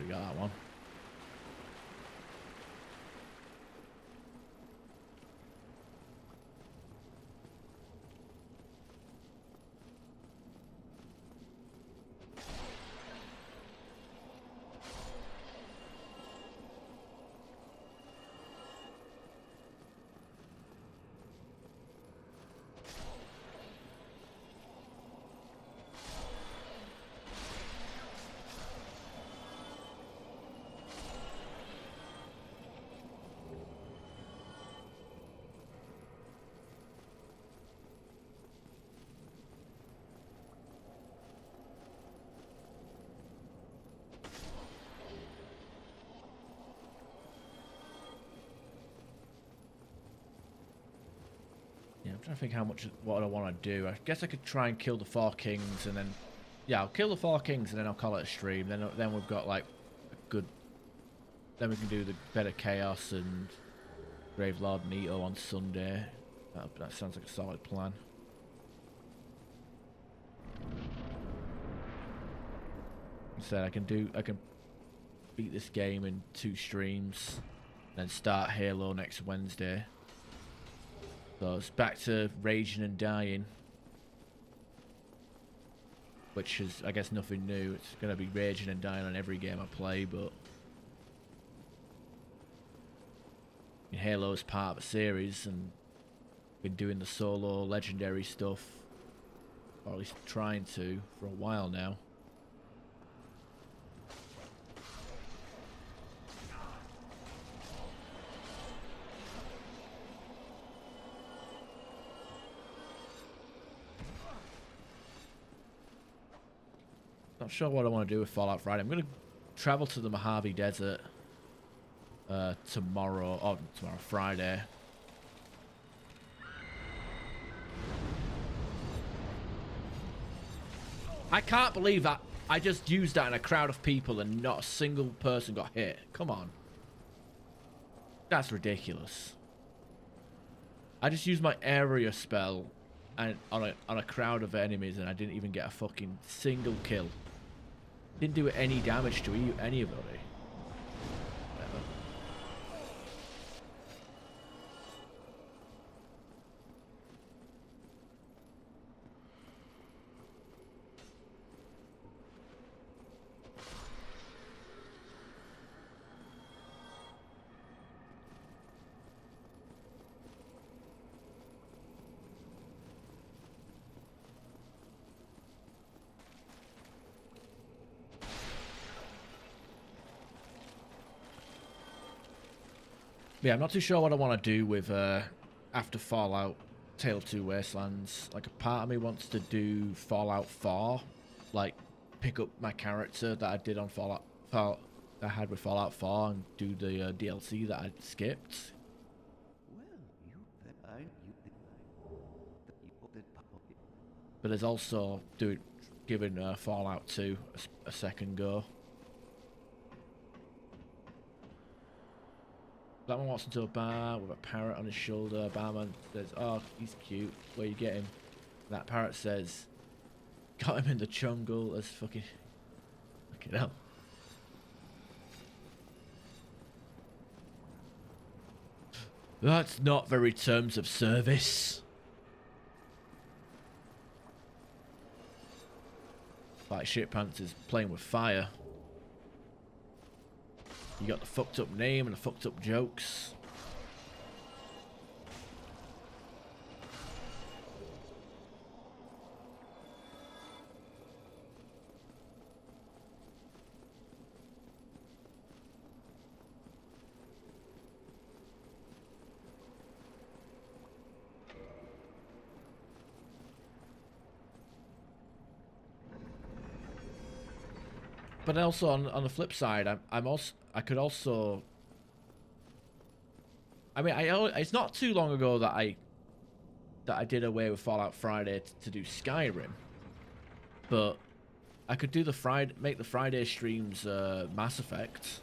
got that one. Yeah, I'm trying to think what I want to do. I guess I could try and kill the 4 kings and then... Yeah, I'll kill the 4 kings and then I'll call it a stream. Then we've got like a good... Then we can do the Bed of Chaos and Gravelord Nito on Sunday. That sounds like a solid plan. Instead, I can beat this game in 2 streams, then start Halo next Wednesday. So it's back to raging and dying, which is, I guess, nothing new. It's going to be raging and dying on every game I play, but Halo is part of a series, and been doing the solo legendary stuff, or at least trying to, for a while now. Not sure what I want to do with Fallout Friday. I'm going to travel to the Mojave Desert tomorrow, Friday. I can't believe that I just used that in a crowd of people and not a single person got hit. Come on. That's ridiculous. I just used my area spell and on a crowd of enemies and I didn't even get a fucking single kill. Didn't do any damage to anybody. Whatever. Yeah, I'm not too sure what I want to do with after Fallout Tale 2 Wastelands. Like, a part of me wants to do Fallout 4, like pick up my character that I did on Fallout that I had with Fallout 4 and do the DLC that I skipped. But there's also giving Fallout 2 a second go. That one walks into a bar with a parrot on his shoulder. Barman says, "Oh, he's cute. Where you get him?" That parrot says, "Got him in the jungle." As fucking hell. That's not very terms of service. Like Shit Pants is playing with fire. You got the fucked up name and the fucked up jokes. But also on the flip side, I could also. I mean, it's not too long ago that I did away with Fallout Friday to do Skyrim, but I could do make the Friday streams Mass Effect.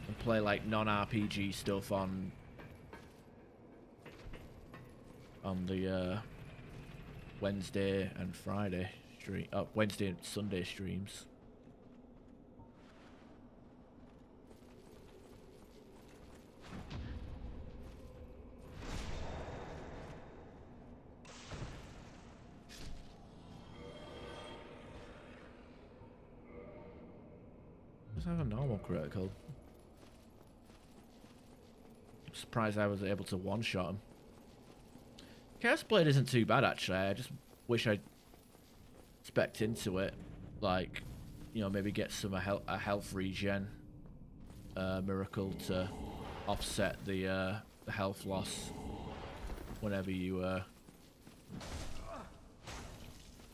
And play like non-RPG stuff on the Wednesday and Friday stream. Wednesday and Sunday streams. Let's have a normal critical. I'm surprised I was able to one-shot him. Chaos Blade isn't too bad, actually. I just wish I'd spec'd into it. Like, you know, maybe get some a health regen miracle to offset the health loss whenever you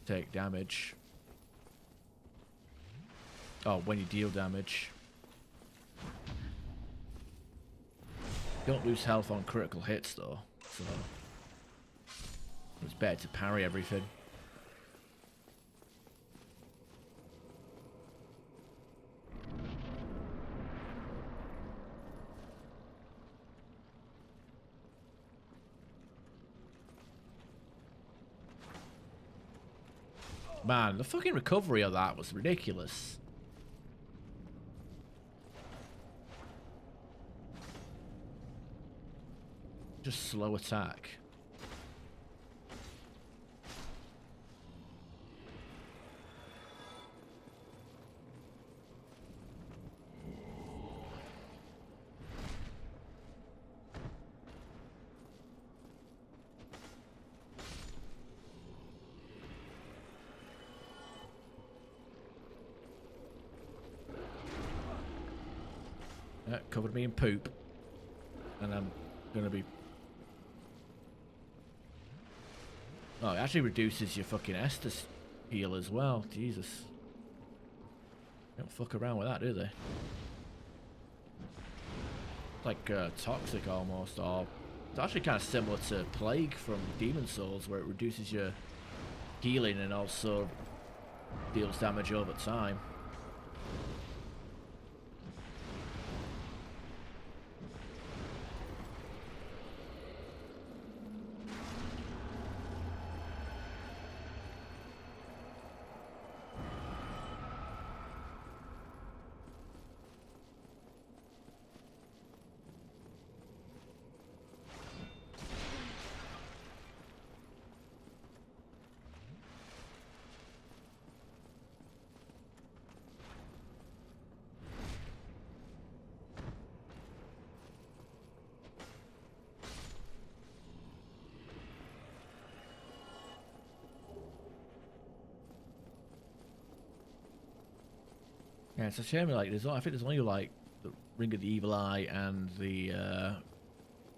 take damage. Oh, when you deal damage. You don't lose health on critical hits though, so it's better to parry everything. Man, the fucking recovery of that was ridiculous. Just slow attack. Covered me in poop, and I'm gonna be. Oh, it actually reduces your fucking Estus heal as well. Jesus. They don't fuck around with that, do they? It's like toxic almost, or it's actually kind of similar to Plague from Demon Souls, where it reduces your healing and also deals damage over time. Yeah, it's a shame. Like, I think there's only like the Ring of the Evil Eye and the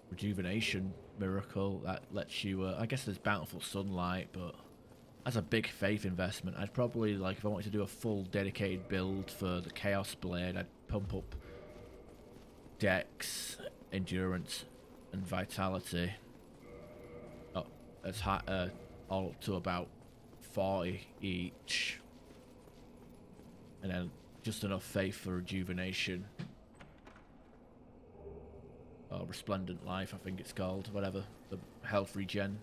rejuvenation miracle that lets you. I guess there's Bountiful Sunlight, but that's a big faith investment. I'd probably like if I wanted to do a full dedicated build for the Chaos Blade, I'd pump up Dex, Endurance, and Vitality. Oh, as high, all up to about 40 each, and then just enough faith for rejuvenation. Or Resplendent Life, I think it's called. Whatever. The health regen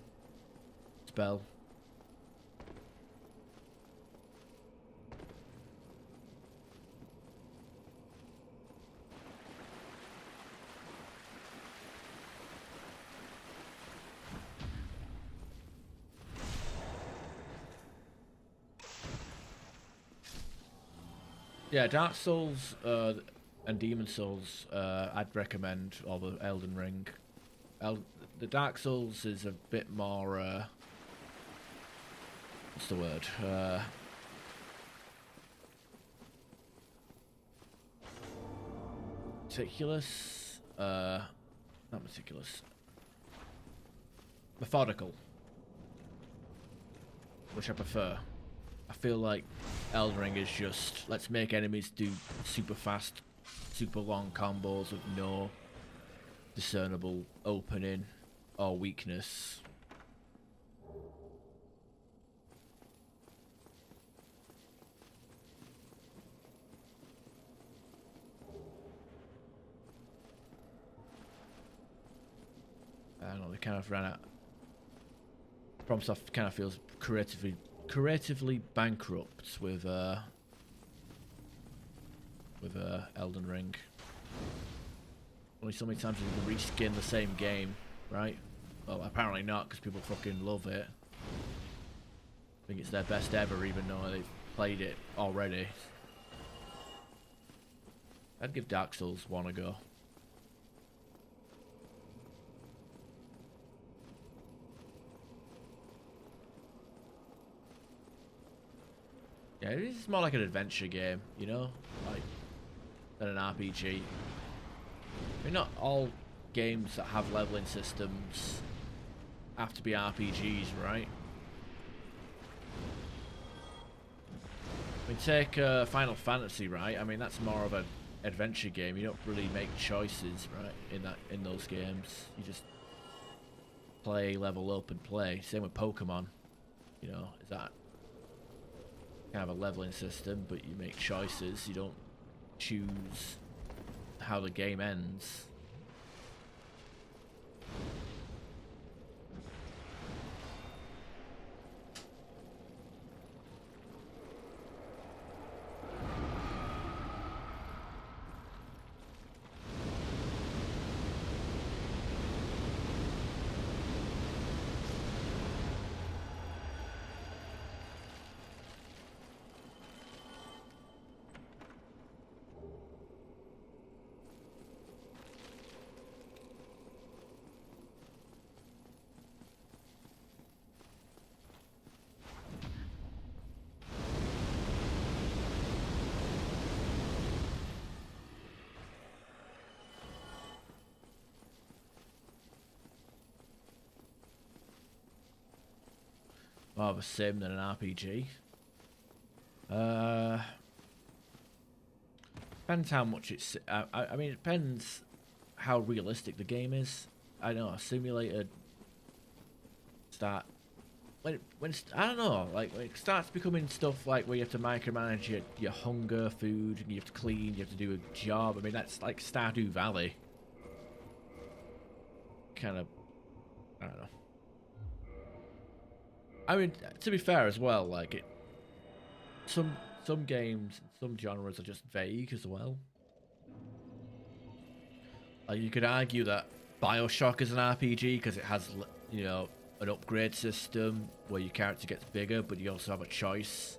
spell. Yeah, Dark Souls and Demon Souls, I'd recommend, or the Elden Ring. The Dark Souls is a bit more, what's the word? Meticulous? Not meticulous. Methodical. Which I prefer. I feel like Elden Ring is just, let's make enemies do super fast, super long combos with no discernible opening or weakness. I don't know, they kind of ran out. FromSoft kind of feels creatively bankrupt with Elden Ring. Only so many times you can reskin the same game, right? Well, apparently not, because people fucking love it. I think it's their best ever, even though they've played it already. I'd give Dark Souls 1 a go. Yeah, it's more like an adventure game, you know, like than an RPG. I mean, not all games that have leveling systems have to be RPGs, right? I mean, take Final Fantasy, right? I mean, that's more of an adventure game. You don't really make choices, right? In those games, you just play, level up, and play. Same with Pokemon. You know, is that kind of a leveling system, but you make choices. You don't choose how the game ends. More of a sim than an RPG. Depends how much it's. I mean, it depends how realistic the game is. I know a simulator start when I don't know, like when it starts becoming stuff like where you have to micromanage your hunger, food, and you have to clean, you have to do a job. I mean, that's like Stardew Valley. Kind of, I don't know. I mean, to be fair as well, like it, some games, some genres are just vague as well. Like you could argue that BioShock is an RPG because it has, you know, an upgrade system where your character gets bigger, but you also have a choice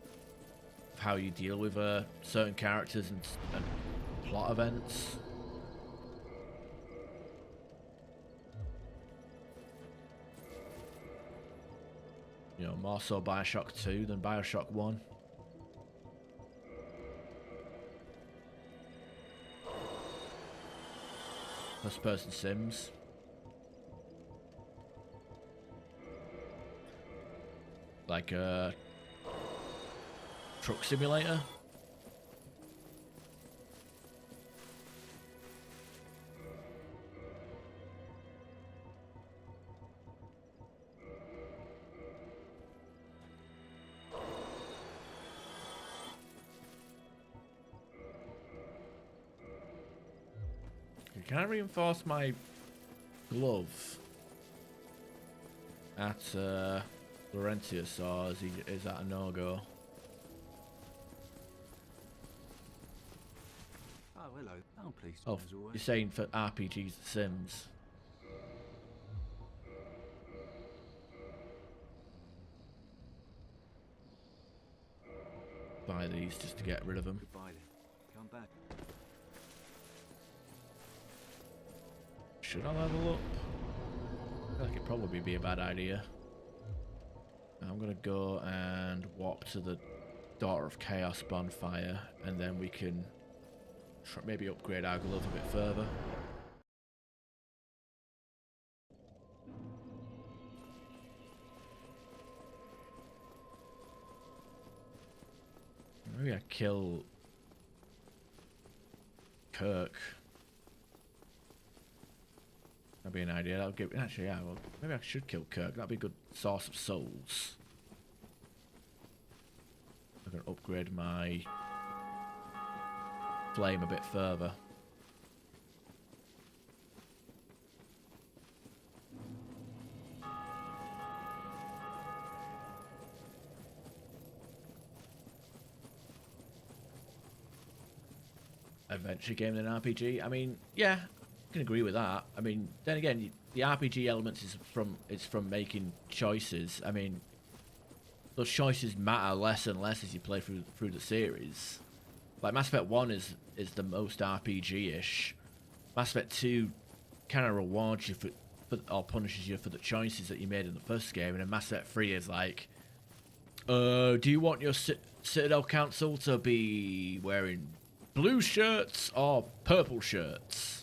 of how you deal with certain characters and plot events. You know, more so BioShock 2 than BioShock 1. First person sims. Like a truck simulator. Can I reinforce my glove at Laurentius, or is that a no-go? Oh, hello. I'm pleased. Oh, As always. you're saying for RPGs, The Sims. Buy these just to get rid of them. Goodbye then. Come back. Should I level up? I feel like it'd probably be a bad idea. I'm gonna go and walk to the Daughter of Chaos bonfire, and then we can maybe upgrade our glove a bit further. Maybe I kill Kirk. That'd be an idea. That'll give. Actually, yeah. Well, maybe I should kill Kirk. That'd be a good source of souls. I'm gonna upgrade my flame a bit further. adventure game than an RPG. I mean, yeah, I can agree with that. I mean, then again, the RPG elements is from making choices. I mean, those choices matter less and less as you play through the series. Like Mass Effect 1 is the most RPG-ish. Mass Effect 2 kind of rewards you for or punishes you for the choices that you made in the first game, and then Mass Effect 3 is like, do you want your Citadel Council to be wearing blue shirts or purple shirts?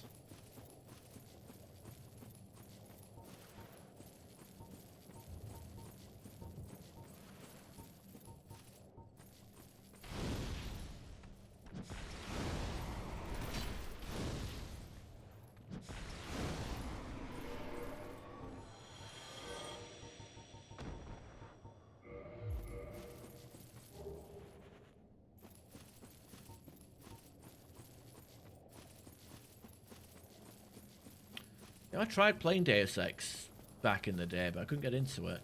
I tried playing Deus Ex back in the day, but I couldn't get into it.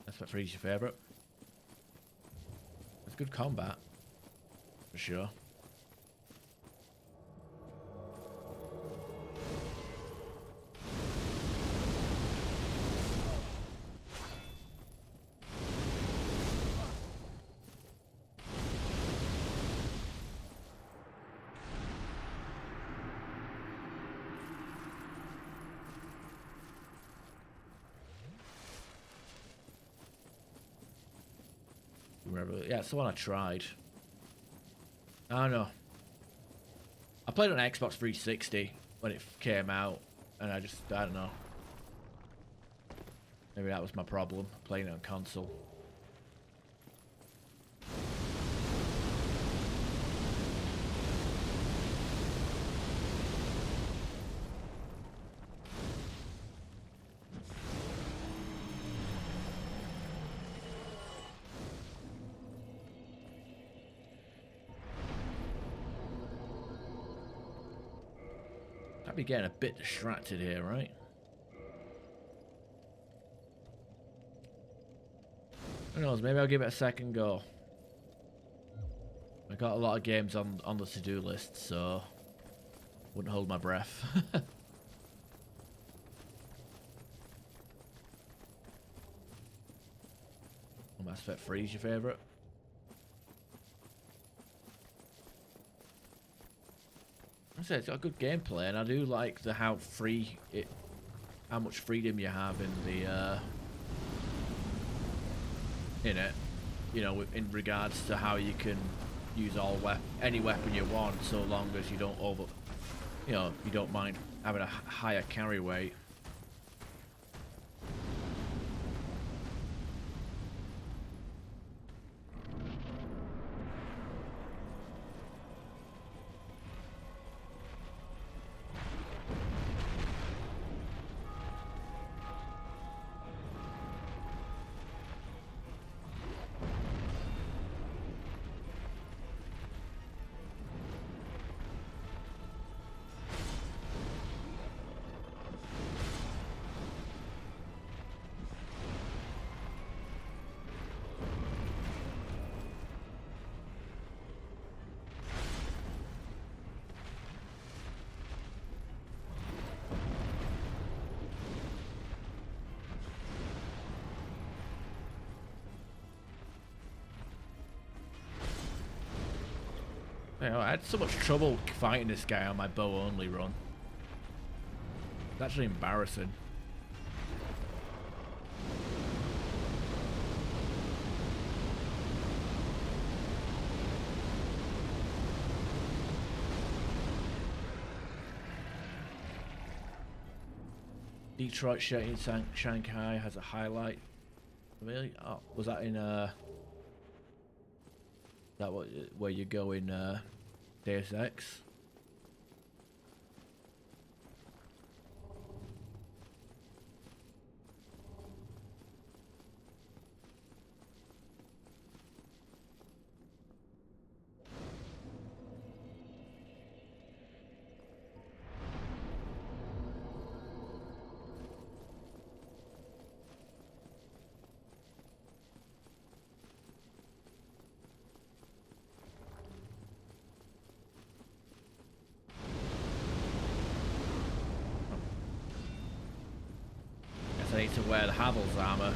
That's what Free's your favourite. It's good combat, for sure. Yeah, it's the one I tried. I don't know. I played on Xbox 360 when it came out, and I don't know. Maybe that was my problem, playing it on console. I'd be getting a bit distracted here, right? Who knows, maybe I'll give it a second go. I got a lot of games on the to-do list, so wouldn't hold my breath. Mass Effect 3 is your favourite? I say it's got good gameplay, and I do like how much freedom you have in the in it. You know, in regards to how you can use any weapon you want, so long as you don't you don't mind having a higher carry weight. You know, I had so much trouble fighting this guy on my bow only run. It's actually embarrassing. Detroit shooting Shanghai has a highlight. Really? Oh, was that in that where you go in Deus Ex? So I need to wear the Havel's armor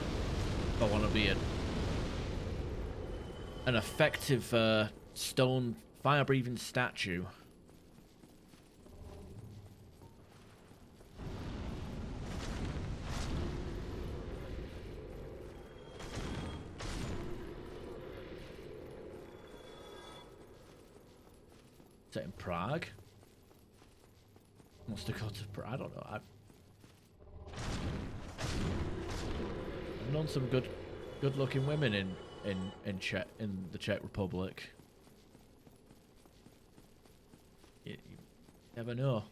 if I want to be an effective stone fire-breathing statue. Is it in Prague? Must have got to Prague. I don't know. I've known some good-looking women in the Czech Republic. You never know.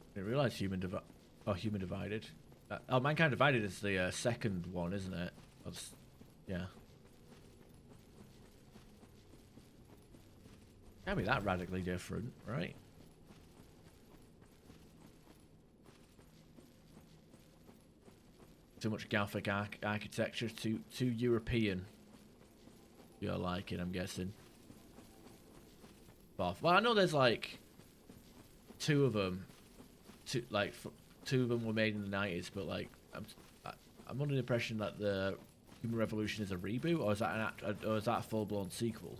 I didn't realize Human Divided. Oh, Mankind Divided is the second one, isn't it? Yeah. Can't be that radically different, right? Too much Gothic architecture, too European. You're liking, I'm guessing. Well, I know there's like two of them. Two of them were made in the 90s, but like I'm under the impression that the Human Revolution is a reboot, or is that a full-blown sequel?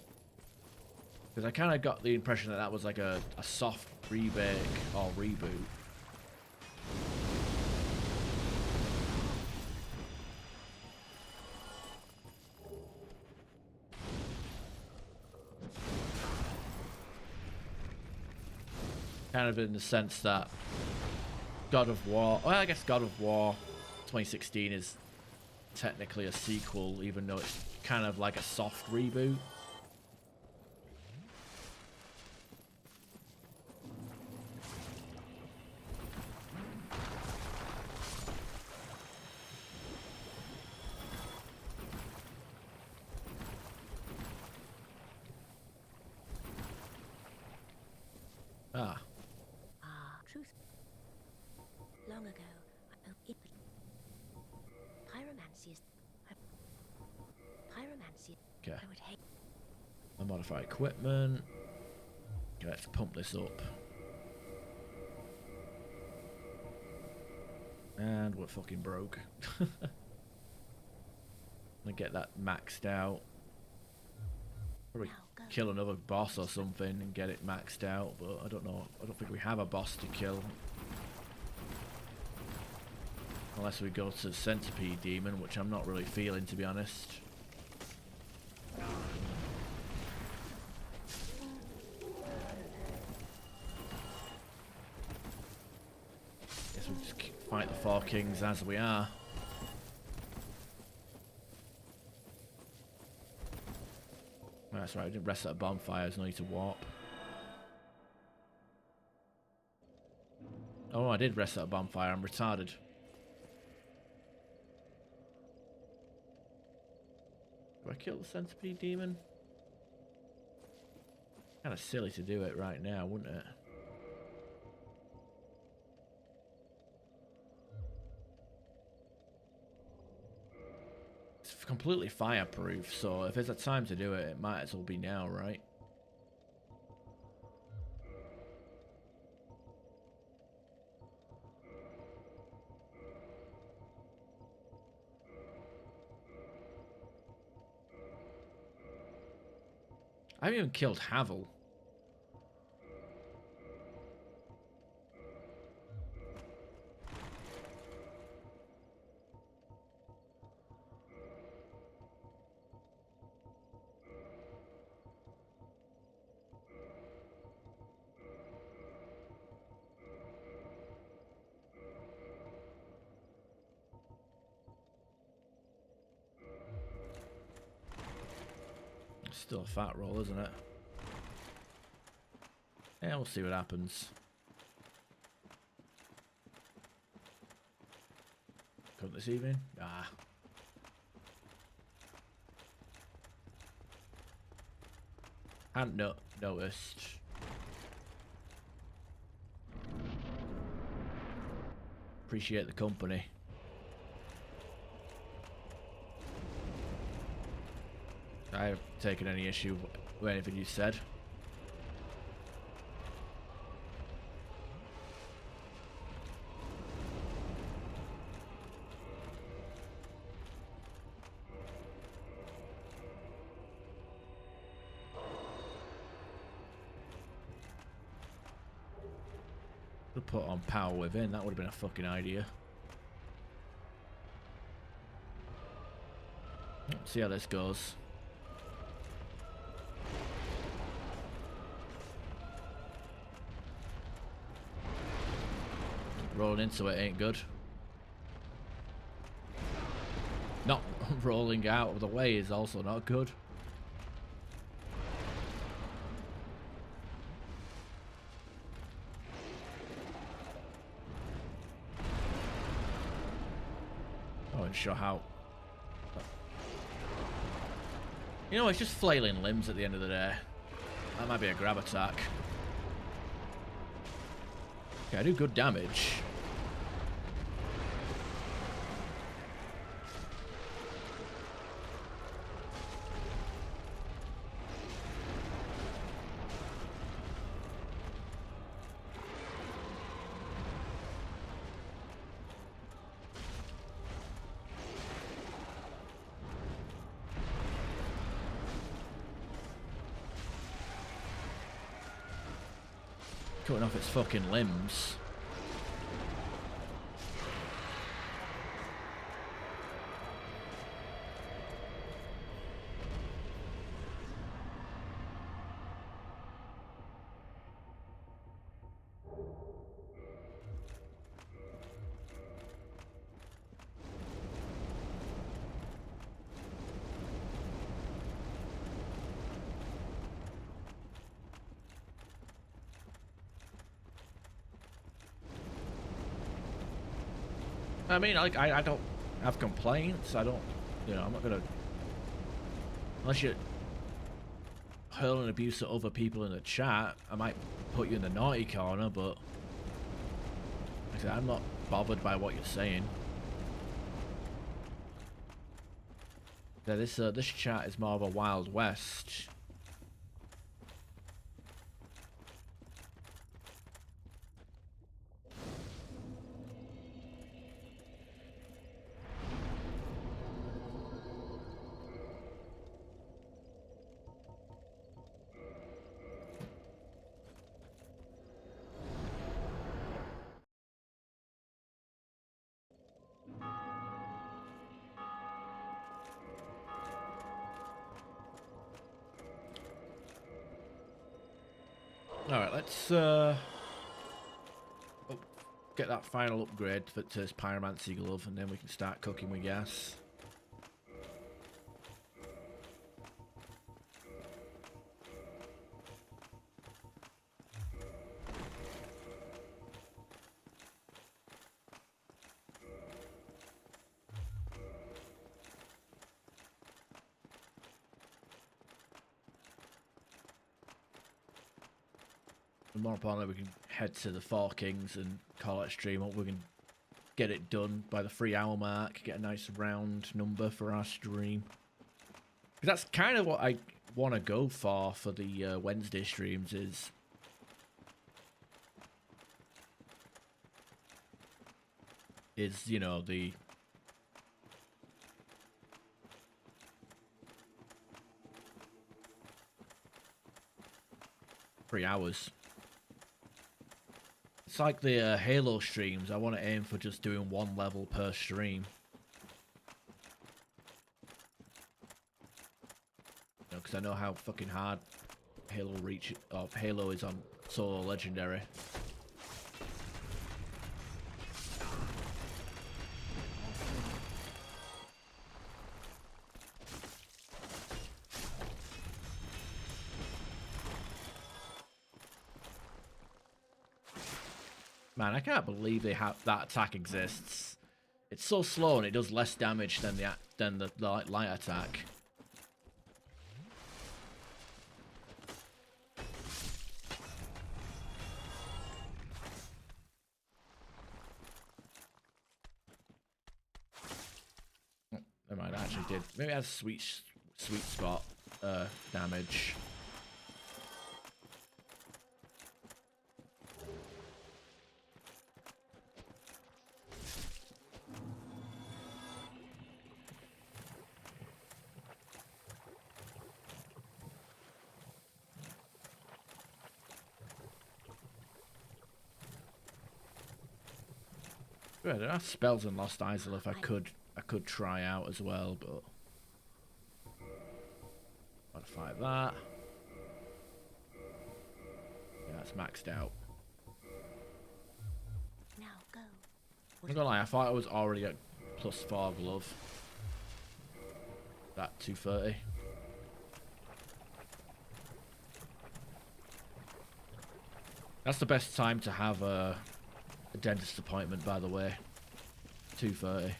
Because I kind of got the impression that was like a soft remake or reboot. Kind of in the sense that God of War, well, I guess God of War 2016 is technically a sequel, even though it's kind of like a soft reboot. Ah. Truth. Long ago, Pyromancer. Okay. I would hate. Modify equipment. Okay, let's pump this up. And we're fucking broke. I'm gonna get that maxed out. Probably kill another boss or something and get it maxed out, but I don't know. I don't think we have a boss to kill. Unless we go to Centipede Demon, which I'm not really feeling, to be honest. Guess we'll just fight the four kings as we are. That's right, I didn't rest at bonfires, no need to warp. Oh, I did rest at a bonfire, I'm retarded. Do I kill the Centipede Demon? Kind of silly to do it right now, wouldn't it? It's completely fireproof, so if there's a time to do it, it might as well be now, right? I haven't even killed Havel. Still a fat roll, isn't it? Yeah, we'll see what happens. Come this evening? Ah. Hadn't noticed. Appreciate the company. I haven't taken any issue with anything you said. Could put on power within, that would have been a fucking idea. Let's see how this goes. Rolling into it ain't good. Not rolling out of the way is also not good. I wasn't sure how. You know, it's just flailing limbs at the end of the day. That might be a grab attack. Okay, I do good damage. Cutting off its fucking limbs. I mean, like, I don't have complaints. I don't, you know, I'm not gonna, unless you're hurling abuse at other people in the chat, I might put you in the naughty corner, but like I said, I'm not bothered by what you're saying. Yeah, this chat is more of a Wild West. Alright, let's get that final upgrade to his Pyromancer glove, and then we can start cooking with gas. And more importantly, we can head to the Four Kings and call it a stream up. We can get it done by the 3-hour mark, get a nice round number for our stream. That's kind of what I want to go for the Wednesday streams is, you know, the three hours. It's like the Halo streams. I want to aim for just doing one level per stream. You know, because I know how fucking hard Halo is on solo legendary. Man, I can't believe they have that attack exists. It's so slow and it does less damage than the light attack. Oh, never mind, I actually did. Maybe it has sweet spot damage. I don't have spells in Lost Isle if I could try out as well, but gotta fight that. Yeah, that's maxed out. Now go. I'm not gonna lie, I thought I was already at +4 glove. That 230. That's the best time to have a dentist appointment, by the way. 230.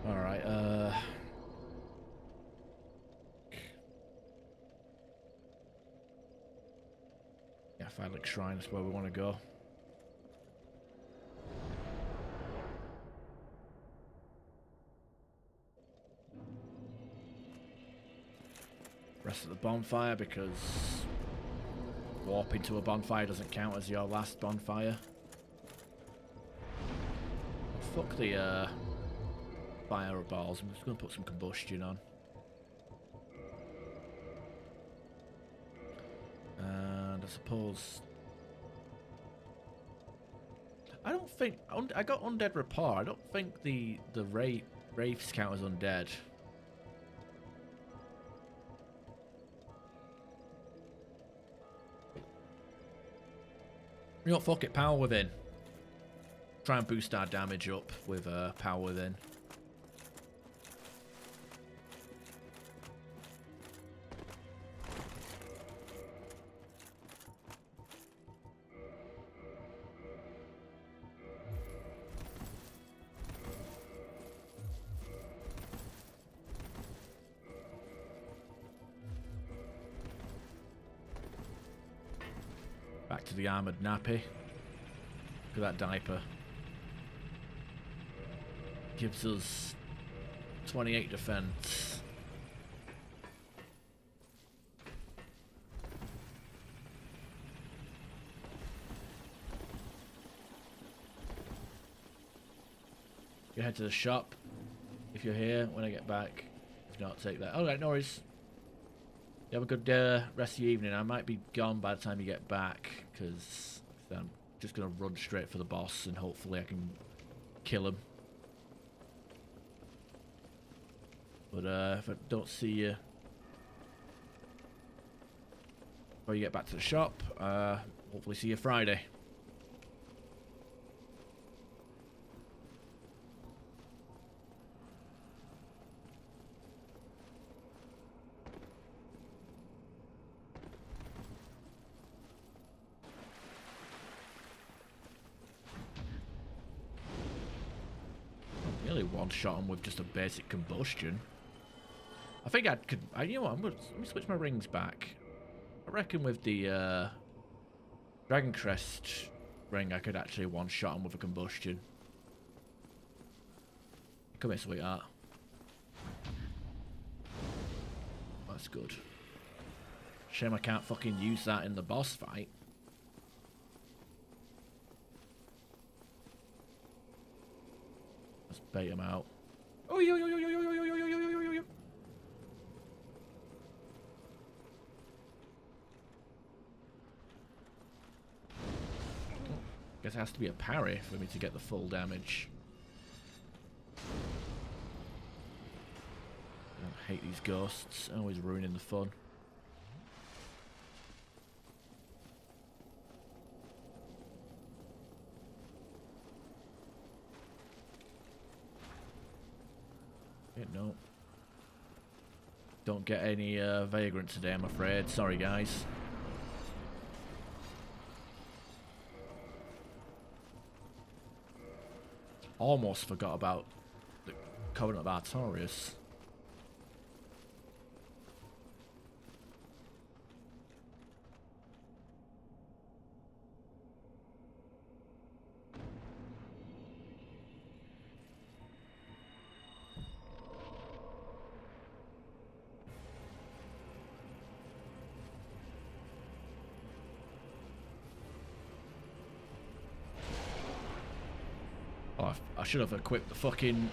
Alright, yeah, Phylic Shrine is where we want to go. Rest of the bonfire, because warping to a bonfire doesn't count as your last bonfire. Fuck the fireballs. I'm just going to put some combustion on. And I suppose... I don't think... I got undead rapport. I don't think the wraiths count as undead. You know, fuck it, power within. Try and boost our damage up with power within. Back to the armoured nappy. Look at that diaper. Gives us 28 defense. You head to the shop if you're here when I get back. If not, take that. Alright, no worries. You have a good rest of the evening. I might be gone by the time you get back, because I'm just going to run straight for the boss and hopefully I can kill him. But if I don't see you before you get back to the shop, hopefully see you Friday. Nearly one-shot him with just a basic combustion. I think you know what, let me switch my rings back. I reckon with the Dragon Crest ring I could actually one-shot him with a combustion. Come here, sweetheart. That's good. Shame I can't fucking use that in the boss fight. Let's bait him out. Oh, yo, yo, yo, yo, yo, yo, yo, yo, yo, yo, yo, yo. Guess it has to be a parry for me to get the full damage. I hate these ghosts, always ruining the fun. no. Don't get any vagrant today, I'm afraid. Sorry, guys. Almost forgot about the Covenant of Artorias. Oh, I should have equipped the fucking...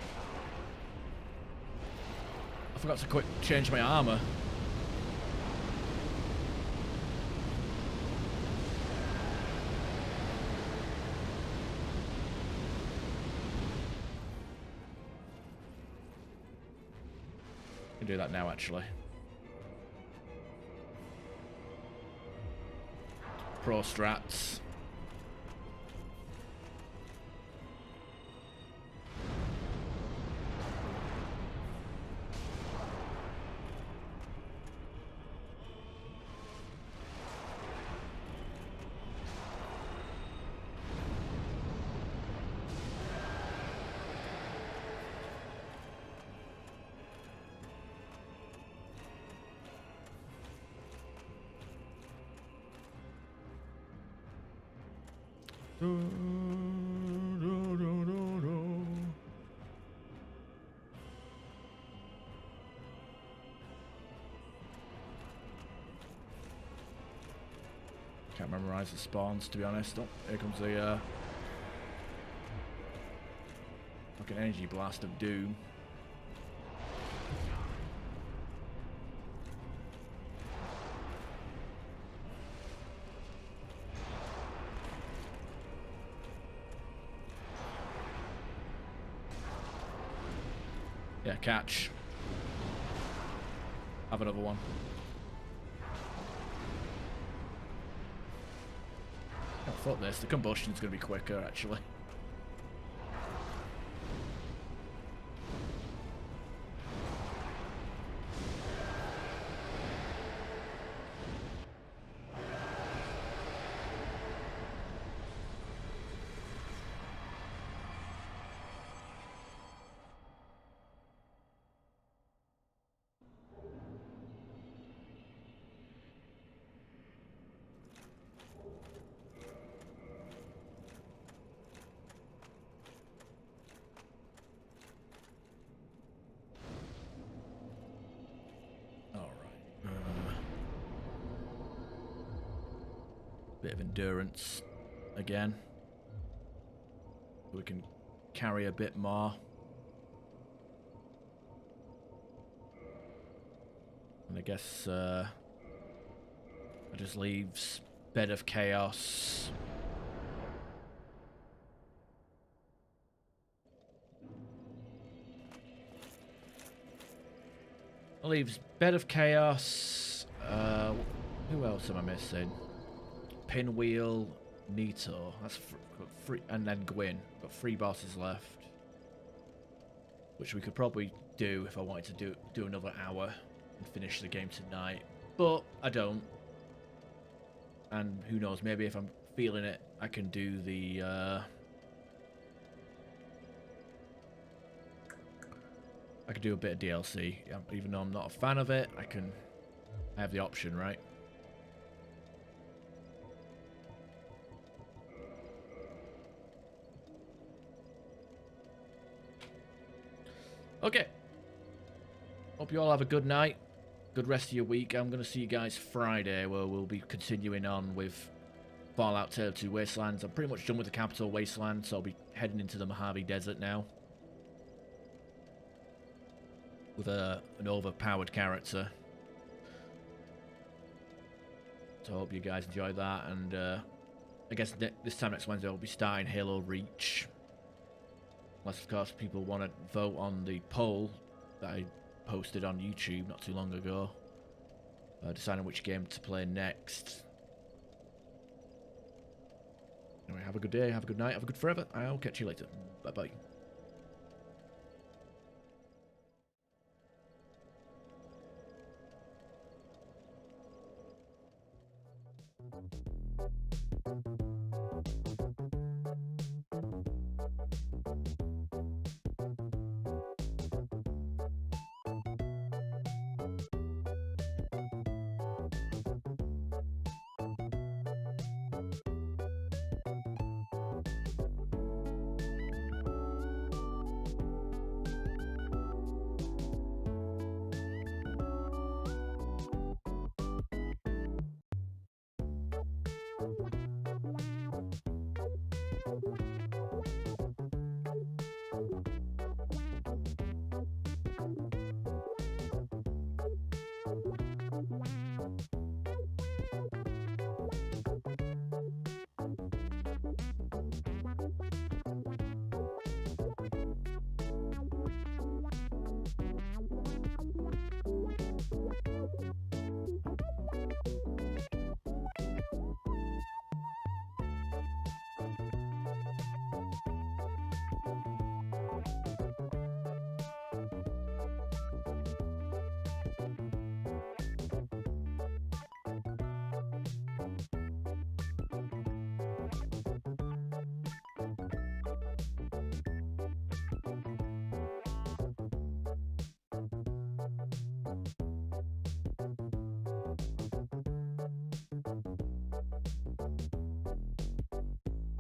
I forgot to change my armor. I can do that now, actually. Pro strats. Can't memorize the spawns, to be honest. Oh, here comes the fucking energy blast of doom. Yeah, catch. Have another one. I thought this. The combustion's going to be quicker, actually. Bit of endurance again. We can carry a bit more. And I guess that just leaves Bed of Chaos. That leaves Bed of Chaos. Who else am I missing? Pinwheel, Nito, that's free, and then Gwyn. Got 3 bosses left, which we could probably do if I wanted to do another hour and finish the game tonight, but I don't. And who knows? Maybe if I'm feeling it, I can do the. I could do a bit of DLC, even though I'm not a fan of it. I have the option, right? Okay. Hope you all have a good night. Good rest of your week. I'm going to see you guys Friday, where we'll be continuing on with Fallout Tale 2 Wastelands. I'm pretty much done with the Capital Wasteland, so I'll be heading into the Mojave Desert now. With an overpowered character. So I hope you guys enjoy that. And I guess this time next Wednesday, I'll be starting Halo Reach. Unless, of course, people want to vote on the poll that I posted on YouTube not too long ago. Deciding which game to play next. Anyway, have a good day, have a good night, have a good forever. I'll catch you later. Bye-bye.